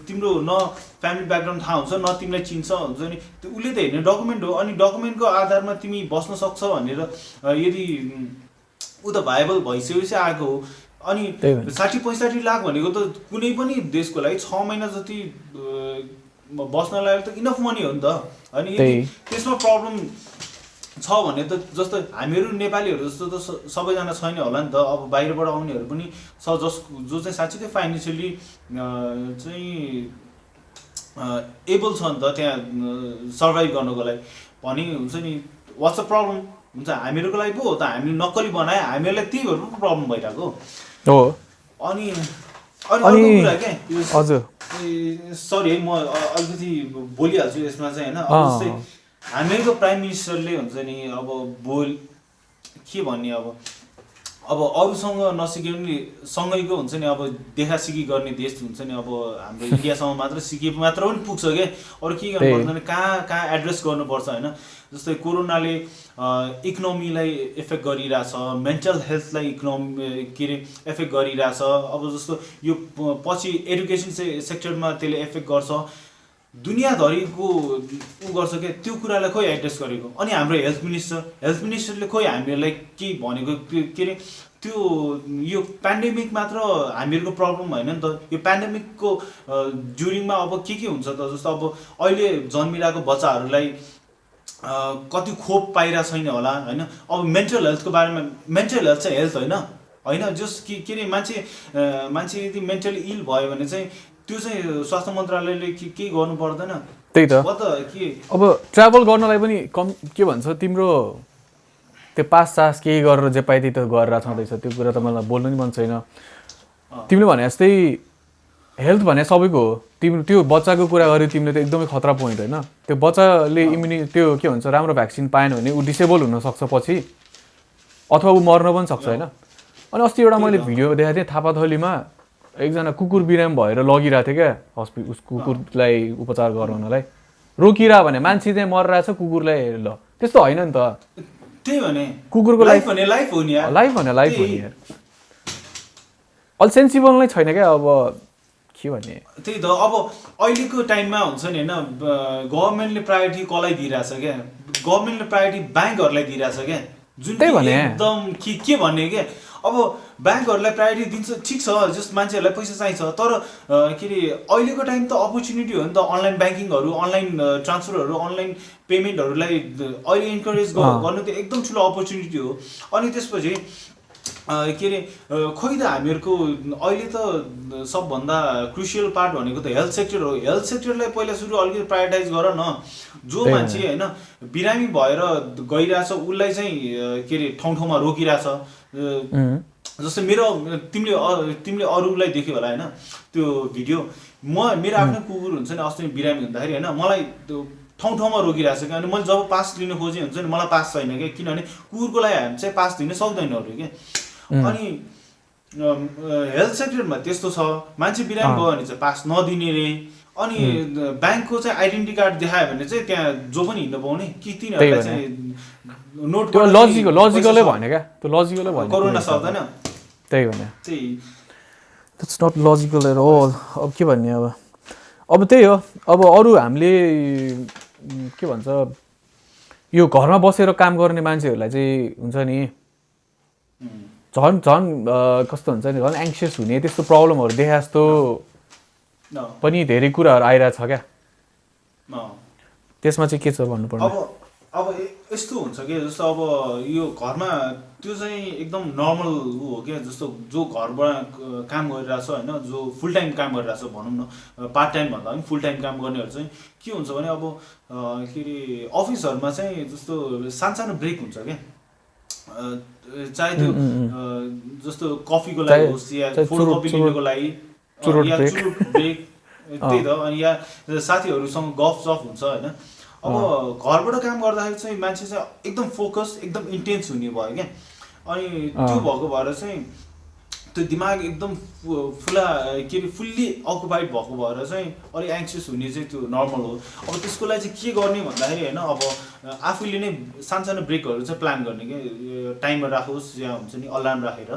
F: तिम्रो न फ्यामिली ब्याकग्राउन्ड थाहा हुन्छ, न तिमीलाई चिन्छ हुन्छ नि, त्यो उसले त हेर्ने डकुमेन्ट हो। अनि डकुमेन्टको आधारमा तिमी बस्न सक्छ भनेर यदि ऊ त भाइबल भइसकेपछि आएको हो। अनि 60-65 लाख भनेको त कुनै पनि देशको लागि 6 महिना जति बस्नलाई त इनफ मनी हो नि त। अनि यदि त्यसमा प्रब्लम छ भने त जस्तो हामीहरू नेपालीहरू जस्तो त सबैजना छैन होला नि त। अब बाहिरबाट आउनेहरू पनि छ जो चाहिँ साँच्चीकै फाइनेन्सियली चाहिँ एबल छ नि त त्यहाँ सर्भाइभ गर्नको लागि भने हुन्छ नि। वाट्स अ प्रब्लम हुन्छ हामीहरूको लागि पो हो त हामी नक्कली बनाए हामीहरूलाई त्यही भएर पो प्रब्लम भइरहेको
E: हो
F: अनि अर्को कुरा क्या
E: हजुर
F: सरी है म अलिकति बोलिहाल्छु यसमा चाहिँ होइन अब जस्तै हामीहरूको प्राइम मिनिस्टरले हुन्छ नि अब के भन्ने अब अरूसँग नसिके पनि सँगैको हुन्छ नि अब देखासिकी गर्ने देश हुन्छ नि अब हाम्रो इन्डियासँग मात्र सिके मात्र पनि पुग्छ क्या अरू के गर्नु पर्दैन कहाँ एड्रेस गर्नुपर्छ होइन जस्तै कोरोनाले इकोनोमीलाई इफेक्ट गरिरहेछ मेन्टल हेल्थलाई के अरे इफेक्ट गरिरहेछ अब जस्तो यो पछि एडुकेसन सेक्टरमा त्यसले इफेक्ट गर्छ दुनियाँभरिको गर्छ क्या त्यो कुरालाई खोइ एड्रेस गरेको अनि हाम्रो हेल्थ मिनिस्टरले खोइ हामीहरूलाई के भनेको के अरे त्यो यो पेन्डेमिक मात्र हामीहरूको प्रब्लम होइन नि त यो पेन्डेमिकको ड्युरिङमा अब के हुन्छ त जस्तो अब अहिले जन्मिरहेको बच्चाहरूलाई कति खोप पाइरहेको छैन होला होइन अब मेन्टल हेल्थको बारेमा मेन्टल हेल्थ चाहिँ हेल्थ होइन जस के अरे मान्छे यदि मेन्टली इल भयो भने चाहिँ त्यो चाहिँ स्वास्थ्य मन्त्रालयले के गर्नु पर्दैन
E: त्यही त अब ट्राभल गर्नलाई पनि के भन्छ तिम्रो त्यो पास केही गरेर जे पाइ त्यही त गरेर छँदैछ त्यो कुरा त मलाई बोल्नु नि मन छैन तिमीले भने जस्तै हेल्थ भने सबैको हो तिम्रो त्यो बच्चाको कुरा गर्यो तिमीले त एकदमै खतरा पोइन्ट होइन त्यो बच्चाले त्यो के भन्छ राम्रो भ्याक्सिन पाएन भने ऊ डिसेबल हुनसक्छ पछि अथवा ऊ मर्न पनि सक्छ होइन अनि अस्ति एउटा मैले भिडियो देखाएको थिएँ थापाथलीमा एकजना कुकुर बिराम भएर लगिरहेको थियो क्या उस कुकुरलाई उपचार गराउनलाई रोकिरह भने मान्छे चाहिँ मरिरहेछ कुकुरलाई ल त्यस्तो होइन नि त
F: त्यही भने
E: कुकुरको लाइफ
F: भने लाइफ हो नि
E: यार अलि सेन्सिबल नै छैन क्या अब के भन्ने
F: त्यही त अब अहिलेको टाइममा हुन्छ नि होइन गभर्मेन्टले प्रायोरिटी कसलाई दिइरहेछ क्या गभर्मेन्टले प्रायोरिटी ब्याङ्कहरूलाई दिइरहेछ क्या जुन एकदम के भन्ने क्या अब ब्याङ्कहरूलाई प्रायोरिटी दिन्छ ठिक छ जस्ट मान्छेहरूलाई पैसा चाहिन्छ तर के अरे अहिलेको टाइम त अपर्च्युनिटी हो नि त अनलाइन ब्याङ्किङहरू अनलाइन ट्रान्सफरहरू अनलाइन पेमेन्टहरूलाई अहिले इन्करेज गर्नु त एकदम ठुलो अपर्च्युनिटी हो अनि त्यसपछि के अरे खोइ त हामीहरूको अहिले त सबभन्दा क्रुसियल पार्ट भनेको त हेल्थ सेक्टर हो हेल्थ सेक्टरलाई पहिला सुरु अलिकति प्रायोरिटाइज गर न जो मान्छे होइन बिरामी भएर गइरहेछ उसलाई चाहिँ के अरे ठाउँमा रोकिरहेछ जस्तै तिमीले अरूलाई देख्यो होला होइन त्यो भिडियो मेरो आफ्नो कुकुर हुन्छ नि अस्ति बिरामी हुँदाखेरि होइन मलाई त्यो ठाउँमा रोकिरहेको छ क्या अनि मैले जब पास लिनु खोजेँ हुन्छ नि मलाई पास छैन क्या किनभने कुकुरको लागि हामी चाहिँ पास दिन सक्दैनहरू क्या अनि हेल्थ सेक्टरमा त्यस्तो छ मान्छे बिरामी भयो भने चाहिँ पास नदिने रे अनि ब्याङ्कको चाहिँ आइडेन्टिटी कार्ड देखायो भने चाहिँ त्यहाँ जो पनि हिँड्नु पाउने कि तिनीहरूलाई चाहिँ नोट
E: लजिकलै भने क्या त्यो लजिकलै भने
F: कोरोना सक्दैन
E: त्यही भने that's not logical at all अब के भन्ने अब त्यही हो अब अरू हामीले के भन्छ यो घरमा बसेर काम गर्ने मान्छेहरूलाई चाहिँ हुन्छ नि झन् कस्तो हुन्छ नि झन् एङ्सियस हुने त्यस्तो प्रब्लमहरू देखा जस्तो पनि धेरै कुराहरू आइरहेछ क्या त्यसमा चाहिँ के छ भन्नुपर्ने
F: अब यस्तो हुन्छ कि जस्तो अब यो घरमा त्यो चाहिँ एकदम नर्मल हो क्या जस्तो जो घरबाट काम गरिरहेछ होइन जो फुल टाइम काम गरिरहेछ भनौँ न पार्ट टाइम भन्दा पनि फुल टाइम काम गर्नेहरू चाहिँ के हुन्छ भने अब के अरे अफिसहरूमा चाहिँ जस्तो सानो ब्रेक हुन्छ क्या चाहे त्यो जस्तो कफीको लागि होस् या फोटोकपी लिनको लागि या चुरुट ब्रेक त्यही त अनि या साथीहरूसँग गफ हुन्छ होइन अब घरबाट काम गर्दाखेरि चाहिँ मान्छे चाहिँ एकदम फोकस एकदम इन्टेन्स हुने भयो क्या अनि त्यो भएको भएर चाहिँ त्यो दिमाग एकदम के अरे फुल्ली अकुपाइड भएको भएर चाहिँ अलिक एङ्सियस हुने चाहिँ त्यो नर्मल हो अब त्यसको लागि चाहिँ के गर्ने भन्दाखेरि होइन अब आफूले नै सानो ब्रेकहरू चाहिँ प्लान गर्ने क्या टाइमर राखोस् या हुन्छ नि अलार्म राखेर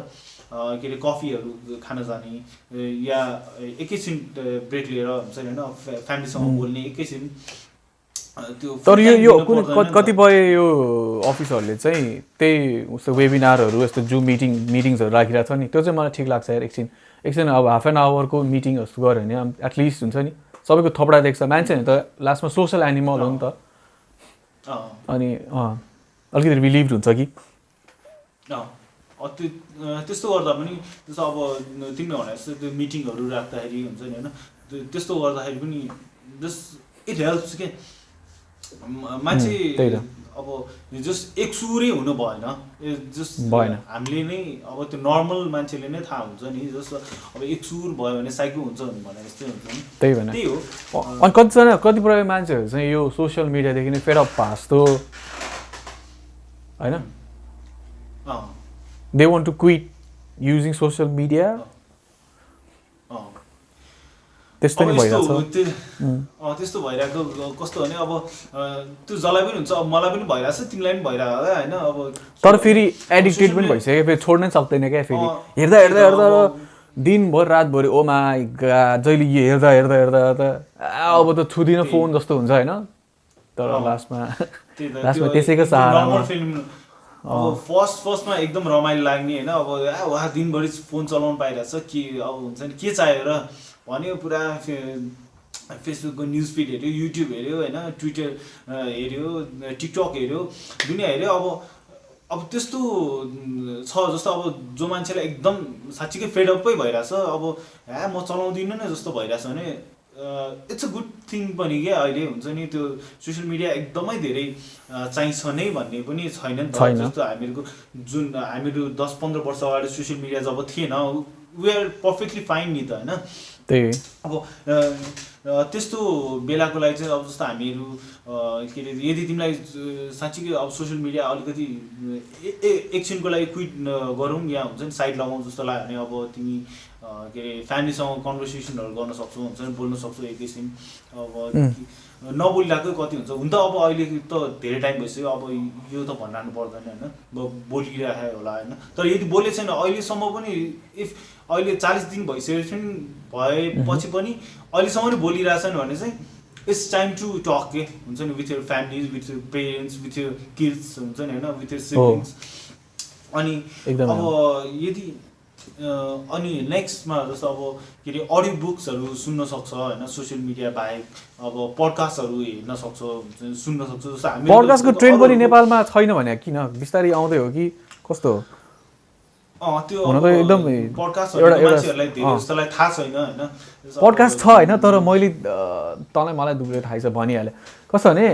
F: के अरे कफीहरू खान जाने या एकैछिन ब्रेक लिएर हुन्छ नि होइन फ्यामिलीसँग बोल्ने एकैछिन
E: तर यो कतिपय यो अफिसहरूले चाहिँ त्यही उस्तो वेबिनारहरू यस्तो जुम मिटिङ्सहरू राखिरहेको छ नि त्यो चाहिँ मलाई ठिक लाग्छ यार एकछिन अब हाफ एन आवरको मिटिङहरू गऱ्यो भने एटलिस्ट हुन्छ नि सबैको थोपडा देख्छ मान्छे भने त लास्टमा सोसल एनिमल हो नि त अनि अलिकति रिलिभ हुन्छ कि
F: त्यस्तो गर्दा पनि जस्तो अब तिमीले भने जस्तो त्यो मिटिङहरू राख्दाखेरि हुन्छ नि होइन त्यस्तो गर्दाखेरि पनि जस्ट इट हेल्प्स के मान्छे अब जस्ट एक सुरै हुनु भएन जस्ट
E: भएन।
F: हामीले नै अब त्यो नर्मल मान्छेले नै थाहा हुन्छ नि जस्तो अब एक सुर भयो भने साइको हुन्छ भने जस्तै हुन्छ नि
E: त्यही भएन
F: त्यही हो
E: अनि कतिपय मान्छेहरू चाहिँ यो सोसियल मिडियादेखि नै फेड अप पास्तो होइन
F: uh
E: they want to quit using social media
F: uh
E: त्यस्तो नै भइरहेछ
F: त्यस्तो भइरहेको कस्तो भने अब त्यो जसलाई पनि हुन्छ अब मलाई पनि भइरहेछ तिमीलाई पनि भइरहेको होला होइन अब
E: तर फेरि एडिक्टेड पनि भइसक्यो फेरि छोड्नै सक्दैन क्या फेरि हेर्दा हेर्दा हेर्दा दिनभर रातभरि ओ माई गॉड जहिले यो हेर्दा हेर्दा हेर्दा हेर्दा अब त छुदिनँ फोन जस्तो हुन्छ होइन तर लास्टमा त्यसैको सहारामा
F: नर्मल फिल्म अब फर्स्टमा एकदम रमाइलो लाग्ने होइन अब वाह दिनभरि फोन चलाउनु पाइरहेछ के अब हुन्छ नि के चाहियो र भन्यो पुरा फेसबुकको न्युज फिड हेऱ्यो युट्युब हेऱ्यो होइन ट्विटर हेऱ्यो टिकटक हेऱ्यो दुनियाँ हेऱ्यो अब त्यस्तो छ जस्तो अब जो मान्छेलाई एकदम साँच्चीकै फेडअपै भइरहेछ अब म चलाउँदिनँ नै जस्तो भइरहेछ भने इट्स अ गुड थिङ पनि क्या अहिले हुन्छ नि त्यो सोसियल मिडिया एकदमै धेरै चाहिन्छ नै भन्ने पनि छैन नि त जस्तो हामीहरू 10-15 वर्ष अगाडि सोसियल मिडिया जब थिएन वी आर पर्फेक्टली फाइन नि त होइन
E: त्यही
F: अब त्यस्तो बेलाको लागि चाहिँ अब जस्तो हामीहरू के अरे यदि तिमीलाई साँच्चीकै अब सोसियल मिडिया अलिकति एकछिनको लागि क्विट गरौँ या हुन्छ नि साइड लगाउँ जस्तो लाग्यो भने अब तिमी के अरे फ्यामिलीसँग कन्भर्सेसनहरू गर्न सक्छौ हुन्छ नि बोल्न सक्छौ एक किसिम अब नबोलिरहेकै कति हुन्छ हुन त अब अहिले त धेरै टाइम भइसक्यो अब यो त भनिरहनु पर्दैन होइन बोलिरहेको होला होइन तर यदि बोलेको छैन अहिलेसम्म पनि इफ अहिले 40 दिन भएपछि पनि अहिलेसम्म पनि बोलिरहेछन् भने चाहिँ इट्स टाइम टु टक के हुन्छ नि with your family with your parents with your kids हुन्छ नि होइन विथ यर सिब्लिङ्स अनि अब यदि अनि नेक्स्टमा जस्तो अब के अरे अडियो बुक्सहरू सुन्न सक्छ होइन सोसियल मिडिया बाहेक अब पडकास्टहरू हेर्न सक्छ सुन्न सक्छ जस्तो हामी
E: पडकास्टको ट्रेन्ड पनि नेपालमा छैन भने किन बिस्तारै आउँदै हो कि कस्तो
F: त्यो
E: हुन त एकदम
F: मान्छेहरूलाई धेरै जस्तोलाई थाहा छैन होइन
E: पडकास्ट छ होइन तर मैले तँलाई मलाई दुब्ले थाहा छ भनिहालेँ कस्तो भने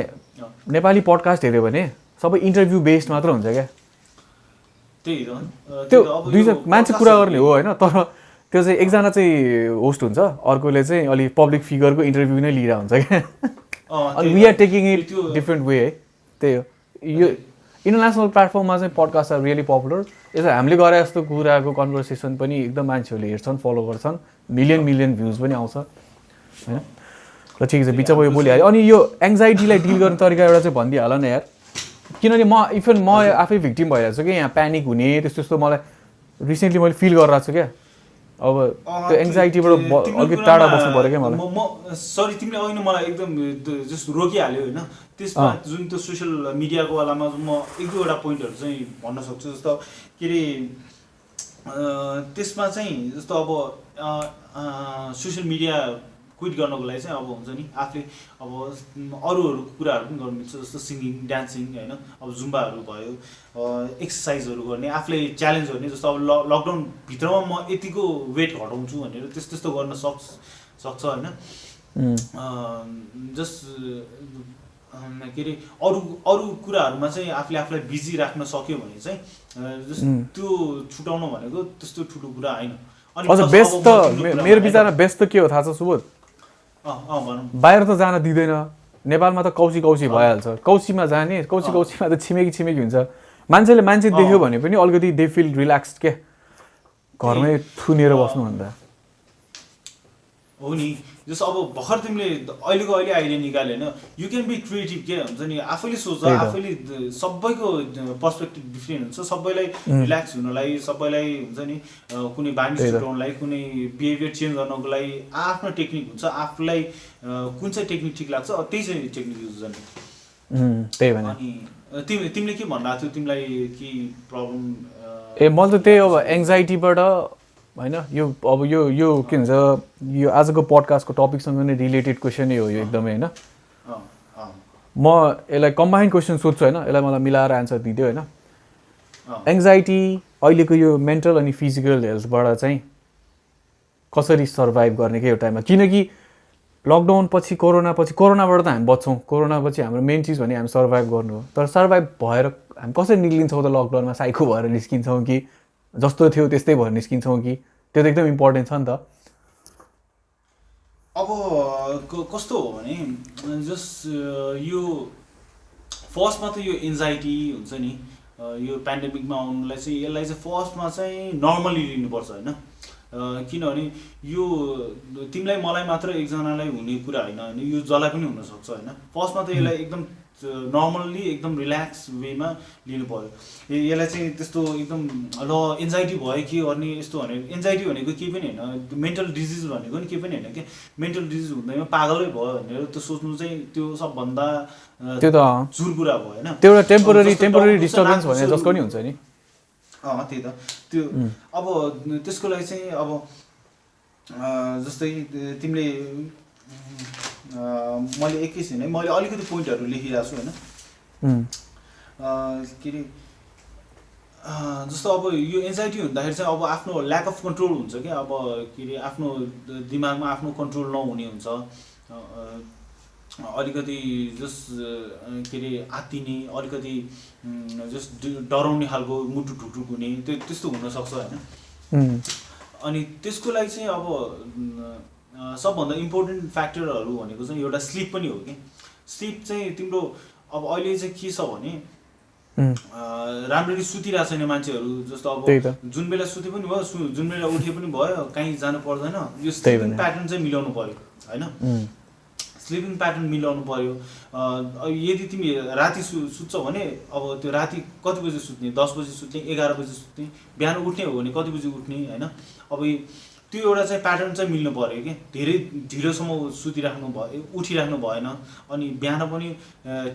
E: नेपाली पडकास्ट हेऱ्यो भने सबै इन्टरभ्यू बेस्ड मात्र हुन्छ क्या
F: त्यही त
E: त्यो दुईजना मान्छे कुरा गर्ने हो होइन तर त्यो चाहिँ एकजना चाहिँ होस्ट हुन्छ अर्कोले चाहिँ अलिक पब्लिक फिगरको इन्टरभ्यू नै लिएर हुन्छ क्या अनि we are taking it different way है त्यही हो यो इन्टरनेसनल प्लेटफर्ममा चाहिँ पडकास्ट आर रियली पपुलर यसो हामीले गरे जस्तो कुराको कन्भर्सेसन पनि एकदम मान्छेहरूले हेर्छन् फलो गर्छन् मिलियन भ्युज पनि आउँछ होइन र ठिक छ बिचमा यो बोलिहाल्यो अनि यो एङ्जाइटीलाई डिल गर्ने तरिका एउटा चाहिँ भनिदिइहाल न यार किनभने म आफै भिक्टिम भइरहेको छु कि यहाँ प्यानिक हुने त्यस्तो मलाई रिसेन्टली मैले फिल गरिरहेको छु क्या अब त्यो एङ्जाइटीबाट अलिकति टाढा बस्नु पऱ्यो क्या मलाई
F: सरी तिमीले अहिले मलाई एकदम जस्तो रोकिहाल्यो होइन त्यसमा जुन त्यो सोसियल मिडियाको वालामा म एक दुईवटा पोइन्टहरू चाहिँ भन्न सक्छु जस्तो के अरे त्यसमा चाहिँ जस्तो अब सोसियल मिडिया क्विट गर्नको लागि चाहिँ अब हुन्छ नि आफूले अब अरू कुराहरू पनि गर्नु मिल्छ जस्तो सिङ्गिङ डान्सिङ होइन अब जुम्बाहरू भयो एक्सर्साइजहरू गर्ने आफूले च्यालेन्ज गर्ने जस्तो अब लकडाउनभित्रमा म यतिको वेट घटाउँछु भनेर त्यस्तो गर्न सक्छ होइन जस्ट के अरे अरू कुराहरूमा चाहिँ आफूलाई बिजी राख्न सक्यो भने चाहिँ जस्ट त्यो छुटाउनु भनेको त्यस्तो ठुलो कुरा होइन
E: अझ बेस्ट त मेरो विचारमा बेस्ट त के हो थाहा छ सुबोध बाहिर त जान दिँदैन नेपालमा त कौसी भइहाल्छ कौसीमा जाने कौसीमा त छिमेकी हुन्छ मान्छे देख्यो भने पनि अलिकति दे फिल रिल्याक्स्ड क्या घरमै थुनेर बस्नुभन्दा
F: हो नि जस्तो अब भर्खर तिमीले अहिले आइडिया निकाल्यो होइन यु क्यान बी क्रिएटिभ के हुन्छ नि आफैले सोच आफैले सबैको पर्सपेक्टिभ डिफ्रेन्ट हुन्छ सबैलाई रिल्याक्स हुनलाई सबैलाई हुन्छ नि कुनै बानी छुटाउनलाई कुनै बिहेभियर चेन्ज गर्नको लागि आफ्नो टेक्निक हुन्छ आफूलाई कुन चाहिँ टेक्निक ठिक लाग्छ त्यही चाहिँ टेक्निक युज गर्ने
E: त्यही भने
F: अनि तिमीले के भन्नु थियो तिमीलाई के प्रब्लम
E: मैले त त्यही अब एङ्जाइटीबाट होइन यो के भन्छ यो आजको पडकास्टको टपिकसँग नै रिलेटेड क्वेसनै हो यो एकदमै होइन म यसलाई कम्बाइन्ड क्वेसन सोध्छु होइन यसलाई मलाई मिलाएर एन्सर दिइदियो होइन एङ्जाइटी अहिलेको यो मेन्टल अनि फिजिकल हेल्थबाट चाहिँ कसरी सर्भाइभ गर्ने के यो टाइममा किनकि लकडाउन पछि कोरोनाबाट त हामी बच्छौँ, कोरोना पछि हाम्रो मेन चिज भने हामी सर्भाइभ गर्नु हो। तर सर्भाइभ भएर हामी कसरी निस्किन्छौँ त लकडाउनमा? साइको भएर निस्किन्छौँ कि जस्तो थियो त्यस्तै भएर निस्किन्छौँ कि? त्यो त एकदम इम्पोर्टेन्ट छ नि त।
F: अब कस्तो हो भने जस्ट यो फर्स्टमा त यो एन्जाइटी हुन्छ नि, यो पेन्डेमिकमा आउनुलाई चाहिँ यसलाई चाहिँ फर्स्टमा चाहिँ नर्मली लिनुपर्छ होइन। किनभने यो तिमीलाई मलाई मात्र एकजनालाई हुने कुरा होइन, यो जसलाई पनि हुनसक्छ होइन। फर्स्टमा त यसलाई एकदम नर्मल्ली एकदम रिल्याक्स वेमा लिनु पऱ्यो। यसलाई चाहिँ त्यस्तो एकदम ल एन्जाइटी भयो के गर्ने यस्तो भने, एन्जाइटी भनेको केही पनि होइन, मेन्टल डिजिज भनेको नि केही पनि होइन कि। मेन्टल डिजिज हुँदैमा पागलै भयो भनेर त्यो सोच्नु चाहिँ त्यो सबभन्दा
E: त्यो त
F: जुर कुरा भयो होइन।
E: त्यो एउटा टेम्पोररी डिस्टर्बेन्स भने जसको नि हुन्छ नि।
F: त्यही त त्यो अब त्यसको लागि चाहिँ अब जस्तै तिमीले मैले एकैछिन है, मैले अलिकति पोइन्टहरू लेखिरहेको छु होइन। के अरे जस्तो अब यो एन्जाइटी हुँदाखेरि चाहिँ अब आफ्नो ल्याक अफ कन्ट्रोल हुन्छ क्या। अब के अरे आफ्नो दिमागमा आफ्नो कन्ट्रोल नहुने हुन्छ, अलिकति जस्ट के अरे आत्तिने, अलिकति जस्ट डराउने खालको मुटु ढुकढुक हुने, त्यस्तो हुनसक्छ होइन। अनि त्यसको लागि चाहिँ अब सबभन्दा इम्पोर्टेन्ट फ्याक्टरहरू भनेको चाहिँ एउटा स्लिप पनि हो कि। स्लिप चाहिँ तिम्रो अब अहिले चाहिँ के छ भने राम्ररी सुतिरहेको छैन मान्छेहरू। जस्तो अब जुन बेला सुते पनि भयो, जुन बेला उठे पनि भयो, कहीँ जानु पर्दैन। यो स्लिपिङ प्याटर्न चाहिँ मिलाउनु पऱ्यो होइन। स्लिपिङ प्याटर्न मिलाउनु पऱ्यो। यदि तिमी राति सुत्छौ भने अब त्यो राति कति बजी सुत्ने, 10 बजी सुत्ने, 11 बजी सुत्ने, बिहान उठ्ने हो भने कति बजी उठ्ने होइन। अब त्यो एउटा चाहिँ प्याटर्न चाहिँ मिल्नु पऱ्यो कि। धेरै ढिलोसम्म उठिराख्नु भएन, अनि बिहान पनि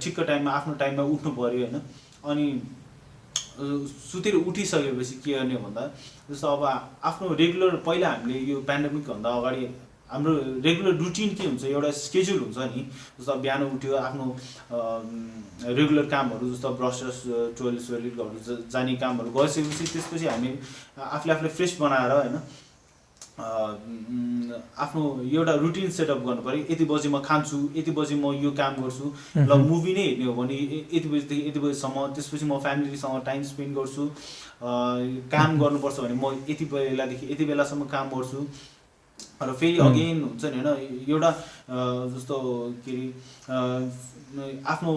F: ठिक्क टाइममा आफ्नो टाइममा उठ्नु पऱ्यो होइन। अनि सुतेर उठिसकेपछि के गर्ने भन्दा जस्तो अब आफ्नो रेगुलर, पहिला हामीले यो पेन्डेमिकभन्दा अगाडि हाम्रो रेगुलर रुटिन के हुन्छ, एउटा स्केड्युल हुन्छ नि। जस्तो बिहान उठ्यो, आफ्नो रेगुलर कामहरू जस्तो ब्रस टोइलेटहरू जाने कामहरू गरिसकेपछि त्यसपछि हामी आफूलाई फ्रेस बनाएर होइन आफ्नो एउटा रुटिन सेटअप गर्नु पऱ्यो। यति बजी म खान्छु, यति बजी म यो काम गर्छु, ल मुभी नै हेर्ने हो भने यति बजीदेखि यति बजीसम्म, त्यसपछि म फ्यामिलीसँग टाइम स्पेन्ड गर्छु। काम गर्नुपर्छ भने म यति बेलादेखि यति बेलासम्म काम गर्छु। र फेरि अगेन हुन्छ नि होइन, एउटा जस्तो के अरे आफ्नो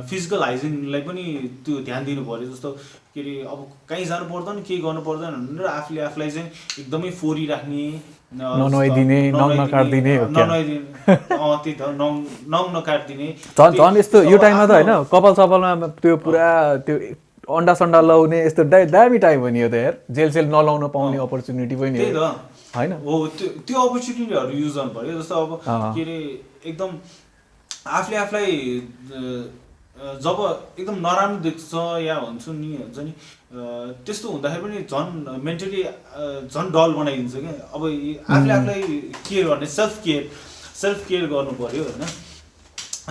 F: फिजिकल हाइजिनलाई पनि त्यो ध्यान दिनु पऱ्यो। जस्तो के अरे अब कहीँ जानु पर्दैन, केही गर्नु पर्दैन भनेर आफूलाई चाहिँ एकदमै फोरी राख्ने,
E: ननुहाइदिने, नङ नकाट्दिने,
F: त्यही त नङ नकाट्दिने।
E: झन् यस्तो यो टाइममा त होइन, कपाल सपालमा त्यो पुरा त्यो अन्डा सन्डा लाउने यस्तो दामी टाइम हो नि यो त यार। जेल नलाउन पाउने अपर्च्युनिटी पनि
F: त्यही त
E: होइन
F: हो। त्यो अपर्च्युनिटीहरू युज गर्नु पऱ्यो। जस्तो अब के अरे एकदम आफूलाई जब एकदम नराम्रो देख्छ या हुन्छ नि त्यस्तो हुँदाखेरि पनि झन् मेन्टली झन् डल बनाइदिन्छ क्या। अब आफूलाई केयर गर्ने, सेल्फ केयर गर्नु पऱ्यो होइन।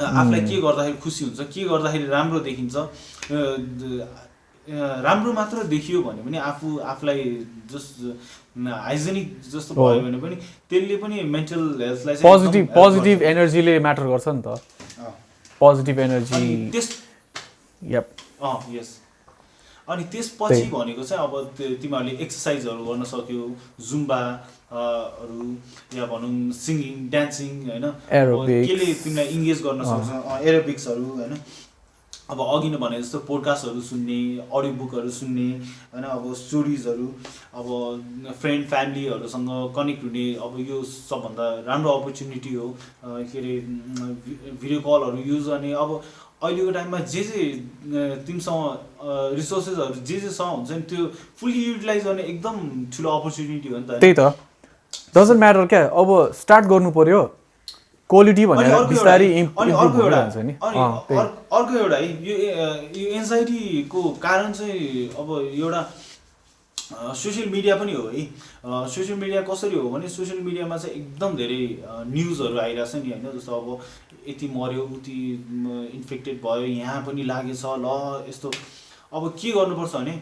F: आफूलाई के गर्दाखेरि खुसी हुन्छ, के गर्दाखेरि राम्रो देखिन्छ। राम्रो मात्र देखियो भने पनि आफूलाई जस्ट हाइजेनिक जस्तो भयो भने पनि त्यसले पनि मेन्टल हेल्थलाई
E: पोजिटिभ एनर्जीले म्याटर गर्छ नि त। पोजिटिभ एनर्जी
F: यस। अनि त्यसपछि भनेको चाहिँ अब तिमीहरूले एक्सर्साइजहरू गर्न सक्यो, जुम्बाहरू या भनौँ सिङ्गिङ, डान्सिङ होइन, केले तिमीलाई इङ्गेज गर्न सक्छ, एरोबिक्सहरू होइन। अब अघि नै भने जस्तो पोडकास्टहरू सुन्ने, अडियो बुकहरू सुन्ने होइन। अब स्टोरिजहरू, अब फ्रेन्ड फ्यामिलीहरूसँग कनेक्ट हुने, अब यो सबभन्दा राम्रो अपर्च्युनिटी हो। के अरे भिडियो कलहरू युज गर्ने। अब अहिलेको टाइममा जे तिमीसँग रिसोर्सेसहरू जेसँग हुन्छ नि त्यो फुल्ली युटिलाइज गर्ने एकदम ठुलो अपर्च्युनिटी हो नि त।
E: त्यही त डजन्ट म्याटर क्या। अब स्टार्ट गर्नु पर्यो, क्वालिटी भनेर बिस्तारै इम्प्रुभ हुन्छ नि।
F: अर्को एउटा है, यो एन्जाइटीको कारण चाहिँ अब एउटा सोसियल मिडिया पनि हो है। सोसियल मिडिया कसरी हो भने सोसियल मिडियामा चाहिँ एकदम धेरै न्युजहरू आइरहेछ नि होइन। जस्तो अब यति मऱ्यो, उति इन्फेक्टेड भयो, यहाँ पनि लागेछ, ल यस्तो। अब के गर्नुपर्छ भने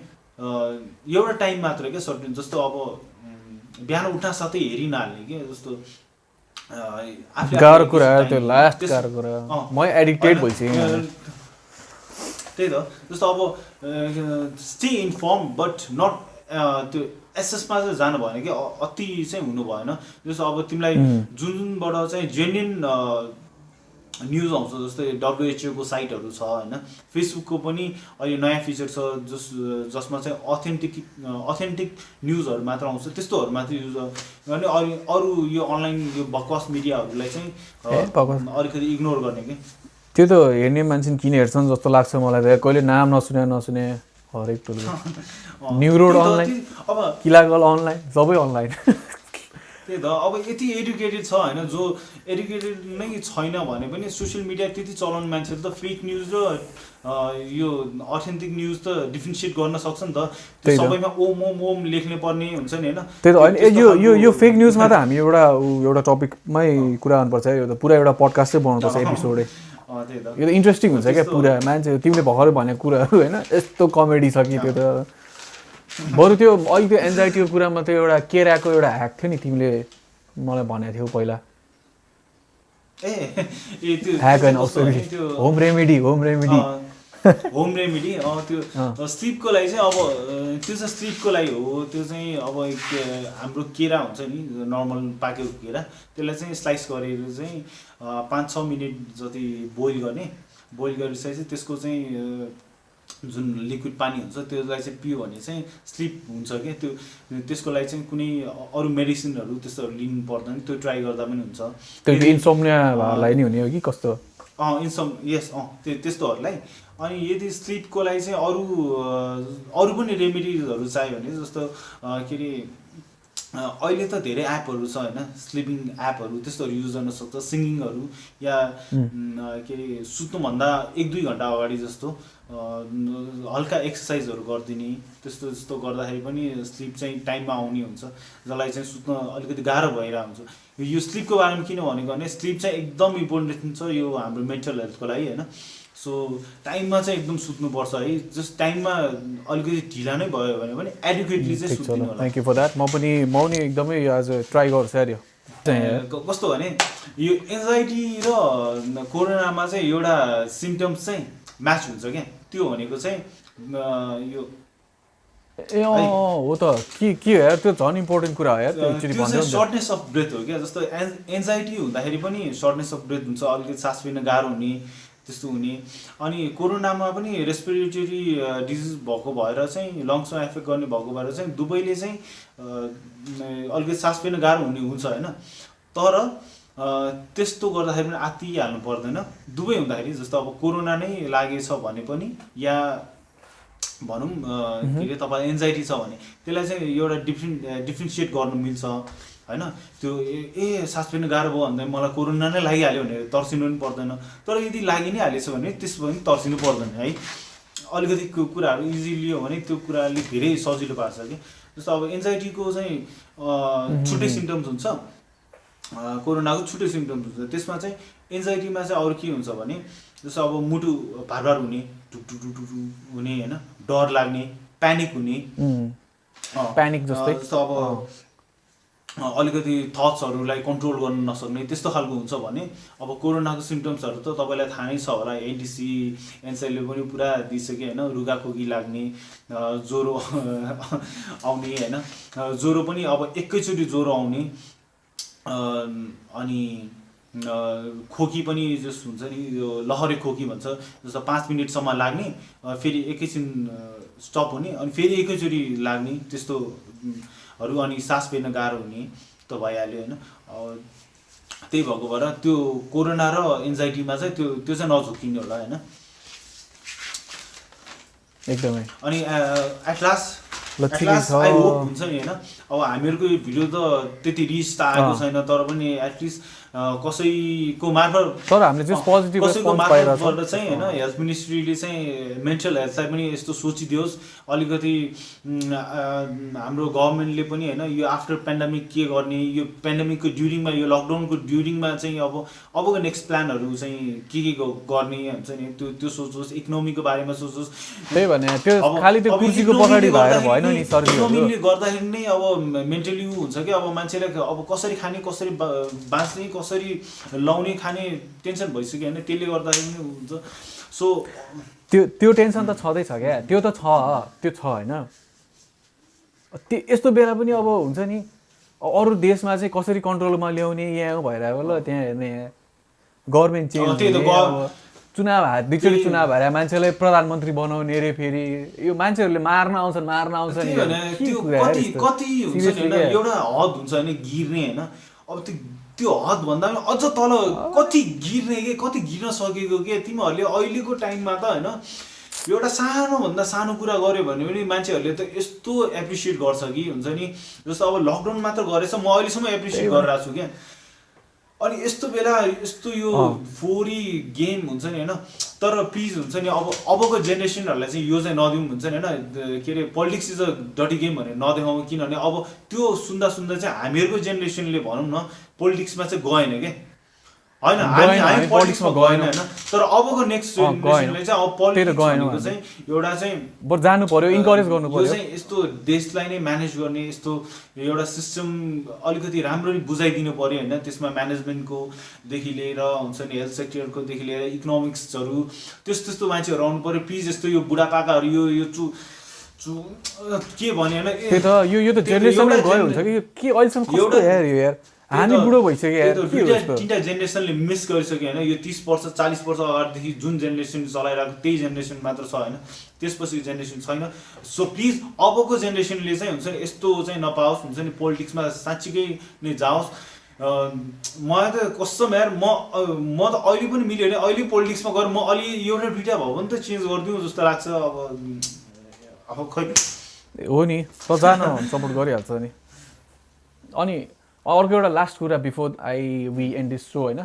F: एउटा टाइम मात्र क्या सर्टेन। जस्तो अब बिहान उठ्न साथै हेरि नहाल्ने क्या। जस्तो
E: गाह्रो कुरा त्यो लास्ट गाह्रो कुरा म एडिक्टेड भइसकेँ
F: त्यही त जस्तो अब स्टे इन्फर्म बट नट त्यो एसेसमा चाहिँ जानु भएन कि अति चाहिँ हुनु भएन जस्तो अब तिमीलाई जुनबाट चाहिँ जेन्युन न्युज आउँछ जस्तै WHO को साइटहरू छ होइन फेसबुकको पनि अहिले नयाँ फिचर छ जसमा चाहिँ अथेन्टिक न्युजहरू मात्र आउँछ त्यस्तोहरू मात्र युज गर्ने अरू यो अनलाइन यो बकवास मिडियाहरूलाई चाहिँ अलिकति इग्नोर गर्ने कि
E: त्यो त हेर्ने मान्छे किन हेर्छन् जस्तो लाग्छ मलाई त कहिले नाम नसुने हरेक टोल न्यु रोड अनलाइन
F: अब
E: किलागल अनलाइन सबै अनलाइन
F: त्यही त अब यति एडुकेटेड छ होइन जो एडुकेटेड नै छैन भने पनि सोसियल मिडिया त्यति चलाउने मान्छेले त फेक न्युज र यो अथेन्टिक न्युज त डिफ्रेन्सिएट गर्न सक्छ नि त त्यो सबैमा ओम लेख्ने पर्ने हुन्छ नि होइन
E: त्यही त होइन यो फेक न्युजमा त हामी एउटा टपिकमै कुरा गर्नुपर्छ यो त पुरा एउटा पडकास्टै बनाउनुपर्छ एपिसोडै यो त इन्ट्रेस्टिङ हुन्छ क्या पुरा मान्छे तिमीले भर्खरै भनेको कुराहरू होइन यस्तो कमेडी छ कि त्यो त बरु त्यो अहिले त्यो एन्जाइटीको कुरामा त्यो एउटा केराको एउटा ह्याक थियो नि तिमीले मलाई भनेको थियौ पहिला ह्याक होइन होम रेमेडी
F: त्यो स्लिपको लागि चाहिँ अब त्यो चाहिँ स्लिपको लागि हो त्यो चाहिँ अब हाम्रो केरा हुन्छ नि नर्मल पाकेको केरा त्यसलाई चाहिँ स्लाइस गरेर चाहिँ 5-6 मिनट जति बोइल गरिसकेपछि चाहिँ त्यसको चाहिँ जुन लिक्विड पानी हुन्छ त्यसलाई चाहिँ पियो भने चाहिँ स्लिप हुन्छ क्या त्यसको लागि चाहिँ कुनै अरू मेडिसिनहरू त्यस्तोहरू लिनु पर्दैन त्यो ट्राई गर्दा पनि हुन्छ
E: त्यो इन्सोम्नियालाई नि हुने हो कि कस्तो
F: त्यस्तोहरूलाई अनि यदि स्लिपको लागि चाहिँ अरू पनि रेमेडिजहरू चाहियो भने जस्तो के अरे अहिले त धेरै एपहरू छ होइन स्लिपिङ एपहरू त्यस्तोहरू युज गर्न सक्छ सिङ्गिङहरू या के अरे सुत्नुभन्दा 1-2 घन्टा अगाडि जस्तो हल्का एक्सर्साइजहरू गरिदिने त्यस्तो गर्दाखेरि पनि स्लिप चाहिँ टाइममा आउने हुन्छ जसलाई चाहिँ सुत्न अलिकति गाह्रो भइरहेको हुन्छ यो स्लिपको बारेमा किन भनेको भने स्लिप चाहिँ एकदम इम्पोर्टेन्ट छ यो हाम्रो मेन्टल हेल्थको लागि होइन सो टाइममा चाहिँ एकदम सुत्नुपर्छ है जस्ट टाइममा अलिकति ढिला नै भयो भने पनि एडुकेटली चाहिँ सुत्नु होला
E: थ्याङ्क यू फर द्याट म पनि एकदमै आज ट्राई गर्छु यार यो
F: कस्तो भने यो एन्जाइटी र कोरोनामा चाहिँ एउटा सिम्पटम्स चाहिँ म्याच हुन्छ क्या त्यो भनेको चाहिँ यो
E: हो त के यार त्यो झन् इम्पोर्टेन्ट कुरा हो यार
F: त्यो चाहिँ सर्टनेस अफ ब्रेथ हो क्या जस्तो एन्जाइटी हुँदाखेरि पनि सर्टनेस अफ ब्रेथ हुन्छ अलिकति सास फेर्न गाह्रो हुने त्यस्तो हुने अनि कोरोनामा पनि रेस्पिरेटरी डिजिज भएको भएर चाहिँ लङ्समा एफेक्ट गर्ने भएको भएर चाहिँ दुवैले चाहिँ अलिकति सास फेर्न गाह्रो हुने हुन्छ होइन तर त्यस्तो गर्दाखेरि पनि आत्तिहाल्नु पर्दैन दुवै हुँदाखेरि जस्तो अब कोरोना नै लागेछ भने पनि या भनौँ के अरे तपाईँलाई एन्जाइटी छ भने त्यसलाई चाहिँ एउटा डिफ्रेन्सिएट गर्नु मिल्छ होइन त्यो सास फेर्न गाह्रो भयो भन्दा मलाई कोरोना नै लागिहाल्यो भने तर्सिनु पनि पर्दैन तर यदि लागि नै हालेछ भने त्यसमा पनि तर्सिनु पर्दैन है अलिकति कुराहरू इजिली हो भने त्यो कुराले धेरै सजिलो पार्छ कि जस्तो अब एन्जाइटीको चाहिँ छुट्टै सिम्टम्स हुन्छ कोरोनाको छुट्टै सिम्टम्स हुन्छ त्यसमा चाहिँ एन्जाइटीमा चाहिँ अरू के हुन्छ भने जस्तो अब मुटु भार हुने टुक हुने होइन डर लाग्ने प्यानिक हुने
E: प्यानिक जस्तै
F: अब अलिकति थट्सहरूलाई कन्ट्रोल गर्न नसक्ने त्यस्तो खालको हुन्छ भने अब कोरोनाको सिम्टम्सहरू त तपाईँलाई थाहा नै छ होला एनटिसी एनसाइले पनि पुरा दिइसक्यो होइन रुगाखोकी लाग्ने ज्वरो आउने होइन ज्वरो पनि अब एकैचोटि ज्वरो आउने अनि खोकी पनि जस्तो हुन्छ नि यो लहरे खोकी भन्छ जस्तो 5 मिनटसम्म लाग्ने फेरि एकैछिन स्टप हुने अनि फेरि एकैचोटि लाग्ने त्यस्तोहरू अनि सास फेर्न गाह्रो हुने त भइहाल्यो होइन त्यही भएको भएर त्यो कोरोना र एन्जाइटीमा चाहिँ त्यो चाहिँ नझुकिने होला होइन
E: एकदमै
F: अनि एट लास्ट आई होप हुन्छ नि होइन अब हामीहरूको यो भिडियो त त्यति रिच त आएको छैन तर पनि एटलिस्ट कसैको मार्फत
E: तर हामीले चाहिँ पोजिटिभ
F: कसैको मार्फतबाट चाहिँ होइन हेल्थ मिनिस्ट्रीले चाहिँ मेन्टल हेल्थलाई पनि यस्तो सोचिदियोस् अलिकति हाम्रो गभर्मेन्टले पनि होइन यो आफ्टर पेन्डेमिक के गर्ने यो पेन्डेमिकको ड्युरिङमा यो लकडाउनको ड्युरिङमा चाहिँ अबको नेक्स्ट प्लानहरू चाहिँ के गर्ने हुन्छ नि त्यो सोचोस् इकोनोमीको बारेमा सोचोस्
E: त्यही भने त्यो खालि त्यो कुर्सीको पछाडि भएर भएन नि
F: इकोनोमीले गर्दाखेरि नै अब मेन्टली हुन्छ कि अब मान्छेलाई अब कसरी खाने कसरी बाँच्ने कसरी लाउने खाने टेन्सन भइसक्यो होइन, त्यसले गर्दाखेरि पनि हुन्छ। सो
E: त्यो टेन्सन त छँदैछ क्या, त्यो त त्यो छ होइन। त्यो यस्तो बेला पनि अब हुन्छ नि अरू देशमा चाहिँ कसरी कन्ट्रोलमा ल्याउने यहाँ भइरहेको ल, त्यहाँ हेर्ने गभर्मेन्ट चेन्ज, चुनाव दुईचोटि चुनाव भएर मान्छेलाई प्रधानमन्त्री बनाउने रे, फेरि यो मान्छेहरूले मार्न आउँछन् नि।
F: कति हुन्छ नि होइन, एउटा हद हुन्छ होइन गिर्ने होइन। अब त्यो हदभन्दा पनि अझ तल कति गिर्ने के, कति गिर्न सकेको के तिमीहरूले अहिलेको टाइममा त होइन। एउटा सानोभन्दा सानो कुरा गऱ्यो भने पनि मान्छेहरूले त यस्तो एप्रिसिएट गर्छ कि हुन्छ नि। जस्तो अब लकडाउन मात्र गरेछ, म अहिलेसम्म एप्रिसिएट गरिरहेको छु क्या। अनि यस्तो बेला यस्तो यो फोरी गेम हुन्छ नि होइन। तर प्लिज हुन्छ नि अबको जेनेरेसनहरूलाई चाहिँ यो चाहिँ नदिउँ हुन्छ नि होइन। के अरे पोलिटिक्स इज अ डटी गेम भनेर नदेखाउँ, किनभने अब त्यो सुन्दा चाहिँ हामीहरूको जेनेरेसनले भनौँ न पोलिटिक्समा चाहिँ गएन क्या होइन, हामी पोलिटिक्समा गएन होइन। तर अबको नेक्स्ट जेनेरेसनले चाहिँ अब पोलिटिक्स भनेको चाहिँ एउटा चाहिँ
E: बरु जानु पर्यो, इन्करेज गर्नु पर्यो।
F: यो चाहिँ यस्तो देशलाई नै म्यानेज गर्ने यस्तो एउटा सिस्टम अलिकति राम्ररी बुझाइदिनु पर्यो होइन। त्यसमा म्यानेजमेन्टकोदेखि लिएर हुन्छ नि, हेल्थ सेक्टरकोदेखि लिएर इकोनोमिक्सहरू त्यस्तो मान्छेहरू आउनु पर्यो। प्लिज यस्तो यो बुढापाकाहरू यो के भने होइन,
E: त्यो त यो त जेनेरेसनले गयो हुन्छ कि के अहिलेसम्म कस्तो यार हामी बुढो भइसक्यो।
F: तिनवटा जेनेरेसनले मिस गरिसक्यो होइन। यो 30 वर्ष 40 वर्ष अगाडिदेखि जुन जेनेरेसन चलाइरहेको त्यही जेनेरेसन मात्र छ होइन, त्यसपछि जेनेरेसन छैन। सो प्लिज अबको जेनेरेसनले चाहिँ हुन्छ नि यस्तो चाहिँ नपाओस्, हुन्छ नि पोलिटिक्समा साँच्चीकै नै जाओस्। मलाई त कस्तो यार म त अहिले पनि मिल्यो भने अहिले पोलिटिक्समा गएर म अलि एउटा दुइटा भयो भने त चेन्ज गरिदिउँ जस्तो लाग्छ। अब खै
E: हो नि, त जान सपोर्ट गरिहाल्छ नि। अनि अर्को एउटा लास्ट कुरा before we end this so होइन,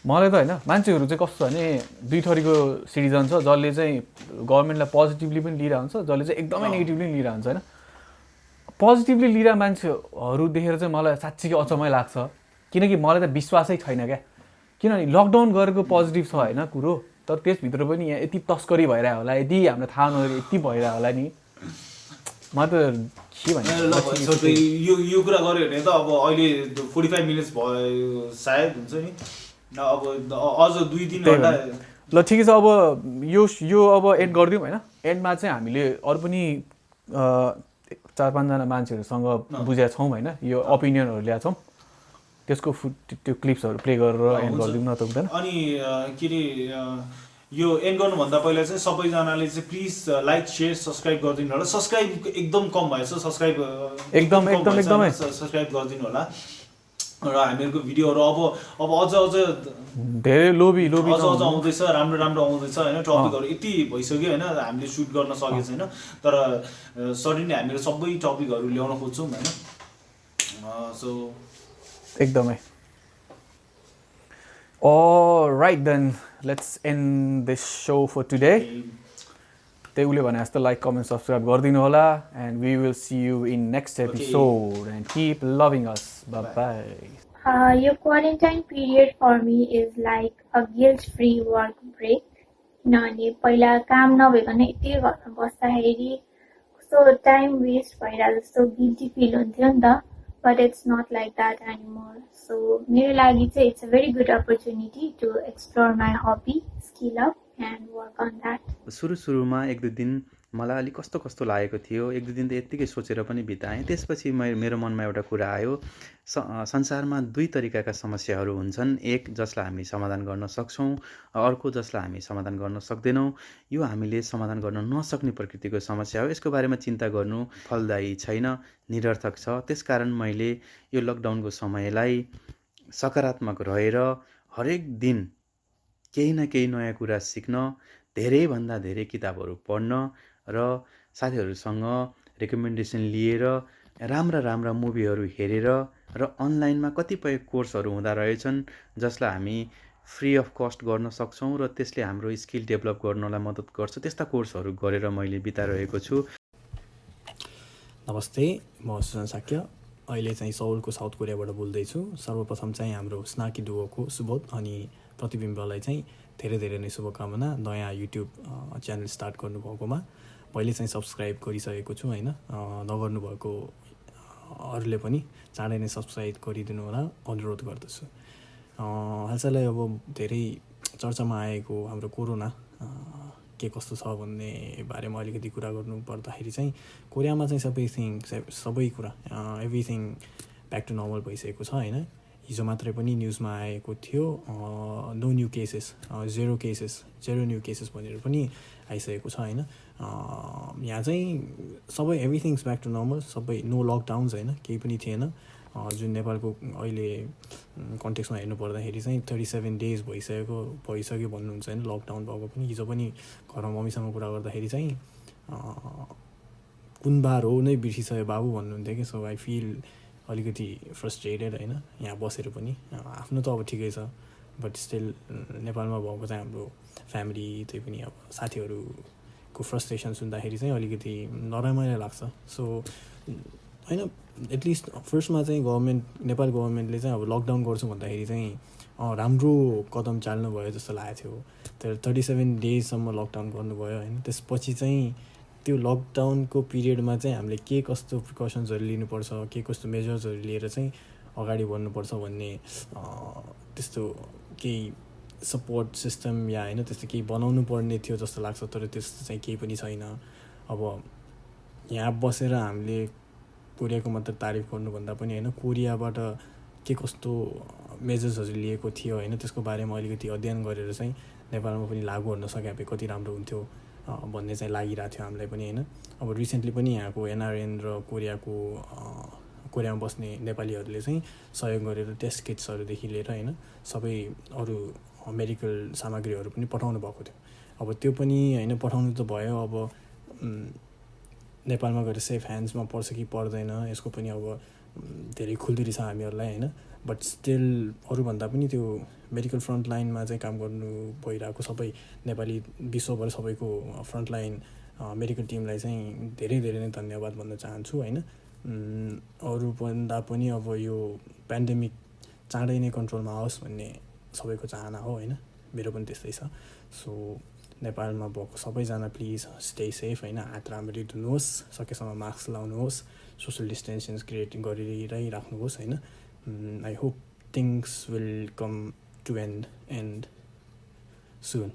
E: मलाई त होइन मान्छेहरू चाहिँ कस्तो भने दुई थरीको सिटिजन छ, जसले चाहिँ गभर्मेन्टलाई पोजिटिभली पनि लिइरहेको हुन्छ, जसले चाहिँ एकदमै नेगेटिभली पनि लिइरहेको हुन्छ होइन। पोजिटिभली लिइरहेको मान्छेहरू देखेर चाहिँ मलाई साँच्चीकै अचम्मै लाग्छ, किनकि मलाई त विश्वासै छैन क्या। किनभने लकडाउन गरेको पोजिटिभ छ होइन कुरो, तर त्यसभित्र पनि यहाँ यति तस्करी भइरहेको होला, यति हामीलाई थाहा नगरेको यति भइरहेको होला नि। म त के भन्नु,
F: यो कुरा गऱ्यो भने त अब अहिले 45 मिनट्स भयो सायद हुन्छ नि। अब अझ 2-3 घन्टा
E: ल ठिकै छ। अब यो अब एन्ड गरिदिउँ होइन। एन्डमा चाहिँ हामीले अरू पनि 4-5 जना मान्छेहरूसँग बुझेका छौँ होइन, यो ओपिनियनहरू ल्याएको छौँ, त्यसको त्यो क्लिप्सहरू प्ले गरेर एन्ड गरिदिउँ न त हुँदैन।
F: अनि के अरे यो एन्ड गर्नुभन्दा पहिला चाहिँ सबैजनाले चाहिँ प्लिज लाइक शेयर सब्सक्राइब गरिदिनु होला। सब्सक्राइब एकदम कम भएछ, सब्सक्राइब
E: एकदमै
F: सब्सक्राइब गरिदिनु होला। र हामीहरूको भिडियोहरू अब अझ
E: धेरै लोभी
F: अझ आउँदैछ, राम्रो आउँदैछ होइन। टपिकहरू यति भइसक्यो होइन, हामीले सुट गर्न सकेको छैन, तर सडनली हामीहरू सबै टपिकहरू ल्याउन खोज्छौँ होइन। सो
E: एकदमै alright then let's end this show for today. त्यही उसले भने जस्तो लाइक कमेन्ट सब्सक्राइब गरिदिनु होला, and we will see you in next episode and keep loving us. Bye.
G: Your quarantine period for me is like a guilt-free work break. किनभने पहिला काम नभइकन यति घरमा बस्दाखेरि कस्तो टाइम वेस्ट भइरहेको जस्तो गिल्टी फिल हुन्थ्यो नि त, but it's not like that anymore. So मेरो लागि चाहिँ it's a very good opportunity to explore my hobby, skill up and work on that.
H: सुरुमा 1-2 दिन मलाई अलिक कस्तो लागेको थियो, 1-2 दिन त यत्तिकै सोचेर पनि बिताएँ। त्यसपछि मेरो मनमा एउटा कुरा आयो, संसारमा 2 तरिकाका समस्याहरू हुन्छन्, एक जसलाई हामी समाधान गर्न सक्छौँ, अर्को जसलाई हामी समाधान गर्न सक्दैनौँ। यो हामीले समाधान गर्न नसक्ने प्रकृतिको समस्या हो, यसको बारेमा चिन्ता गर्नु फलदायी छैन, निरर्थक छ। त्यसकारण मैले यो लकडाउनको समयलाई सकारात्मक रहेर हरेक दिन केही न केही नयाँ कुरा सिक्न, धेरैभन्दा धेरै किताबहरू पढ्न र साथीहरूसँग रेकमेन्डेसन लिएर राम्रा मुभीहरू हेरेर र अनलाइनमा कतिपय कोर्सहरू हुँदा रहेछन् जसलाई हामी फ्री अफ कस्ट गर्न सक्छौँ र त्यसले हाम्रो स्किल डेभलप गर्नलाई मद्दत गर्छ। त्यस्ता कोर्सहरू गरेर मैले बिताइरहेको छु।
I: नमस्ते, म सुजन साक्य, अहिले चाहिँ सौलको साउथ कोरियाबाट बोल्दैछु। सर्वप्रथम चाहिँ हाम्रो स्नाकी डुओको सुबोध अनि प्रतिबिम्बलाई चाहिँ धेरै नै शुभकामना नयाँ युट्युब च्यानल स्टार्ट गर्नुभएकोमा। मैले चाहिँ सब्सक्राइब गरिसकेको छु होइन, नगर्नुभएको अरूले पनि चाँडै नै सब्सक्राइब गरिदिनु होला अनुरोध गर्दछु। हालसालै अब धेरै चर्चामा आएको हाम्रो कोरोना के कस्तो छ भन्ने बारेमा अलिकति कुरा गर्नु पर्दाखेरि चाहिँ कोरियामा चाहिँ सबै कुरा एभ्रिथिङ ब्याक टु नर्मल भइसकेको छ होइन। हिजो मात्रै पनि न्युजमा आएको थियो no new cases, zero new cases भनेर पनि आइसकेको छ होइन। यहाँ चाहिँ सबै एभ्रिथिङ्स ब्याक टु नर्मल, सबै नो लकडाउन्स होइन, केही पनि थिएन। जुन नेपालको अहिले कन्टेक्समा हेर्नु पर्दाखेरि चाहिँ 37 डेज भइसक्यो भन्नुहुन्छ होइन लकडाउन भएको पनि। हिजो पनि घरमा मम्मीसँग कुरा गर्दाखेरि चाहिँ कुन बार हो नै बिर्सिसक्यो बाबु भन्नुहुन्थ्यो कि। सो आई फिल अलिकति फ्रस्ट्रेटेड होइन यहाँ बसेर पनि। आफ्नो त अब ठिकै छ बट स्टिल नेपालमा भएको चाहिँ हाम्रो फ्यामिली त्यही पनि अब साथीहरूको फ्रस्ट्रेसन सुन्दाखेरि चाहिँ अलिकति नराम्रो लाग्छ। सो होइन एटलिस्ट फर्स्टमा चाहिँ नेपाल गभर्मेन्टले चाहिँ अब लकडाउन गर्छु भन्दाखेरि चाहिँ राम्रो कदम चाल्नुभयो जस्तो लागेको थियो। तर 37 डेजसम्म लकडाउन गर्नुभयो होइन। त्यसपछि चाहिँ त्यो लकडाउनको पिरियडमा चाहिँ हामीले के कस्तो प्रिकसन्सहरू लिनुपर्छ, के कस्तो मेजर्सहरू लिएर चाहिँ अगाडि बढ्नुपर्छ भन्ने त्यस्तो केही सपोर्ट सिस्टम या होइन त्यस्तो केही बनाउनु पर्ने थियो जस्तो लाग्छ। तर त्यस्तो चाहिँ केही पनि छैन। अब यहाँ बसेर हामीले कोरियाको मात्र तारिफ गर्नुभन्दा पनि होइन कोरियाबाट के कस्तो मेजर्सहरू लिएको थियो होइन त्यसको बारेमा अलिकति अध्ययन गरेर चाहिँ नेपालमा पनि लागू गर्न सके भए कति राम्रो हुन्थ्यो भन्ने चाहिँ लागिरहेको थियो हामीलाई पनि होइन। अब रिसेन्टली पनि यहाँको एनआरएन र कोरियामा बस्ने नेपालीहरूले चाहिँ सहयोग गरेर टेस्ट किट्सहरूदेखि लिएर होइन सबै अरू मेडिकल सामग्रीहरू पनि पठाउनु भएको थियो। अब त्यो पनि होइन पठाउनु त भयो, अब नेपालमा गएर सेफ ह्यान्ड्समा पर्छ कि पर्दैन यसको पनि अब धेरै खुल्दुरी छ हामीहरूलाई होइन। बट स्टिल अरूभन्दा पनि त्यो मेडिकल फ्रन्ट लाइनमा चाहिँ काम गर्नु भइरहेको सबै नेपाली विश्वभर सबैको फ्रन्ट लाइन मेडिकल टिमलाई चाहिँ धेरै धेरै नै धन्यवाद भन्न चाहन्छु होइन। अरूभन्दा पनि अब यो पेन्डेमिक चाँडै नै कन्ट्रोलमा आओस् भन्ने सबैको चाहना हो होइन, मेरो पनि त्यस्तै छ। सो नेपालमा भएको सबैजना प्लिज स्टे सेफ होइन, हात राम्ररी धुनुहोस्, सकेसम्म मास्क लाउनुहोस्, सोसियल डिस्टेन्स क्रिएट गरिरै राख्नुहोस् होइन। I hope things will come to end soon.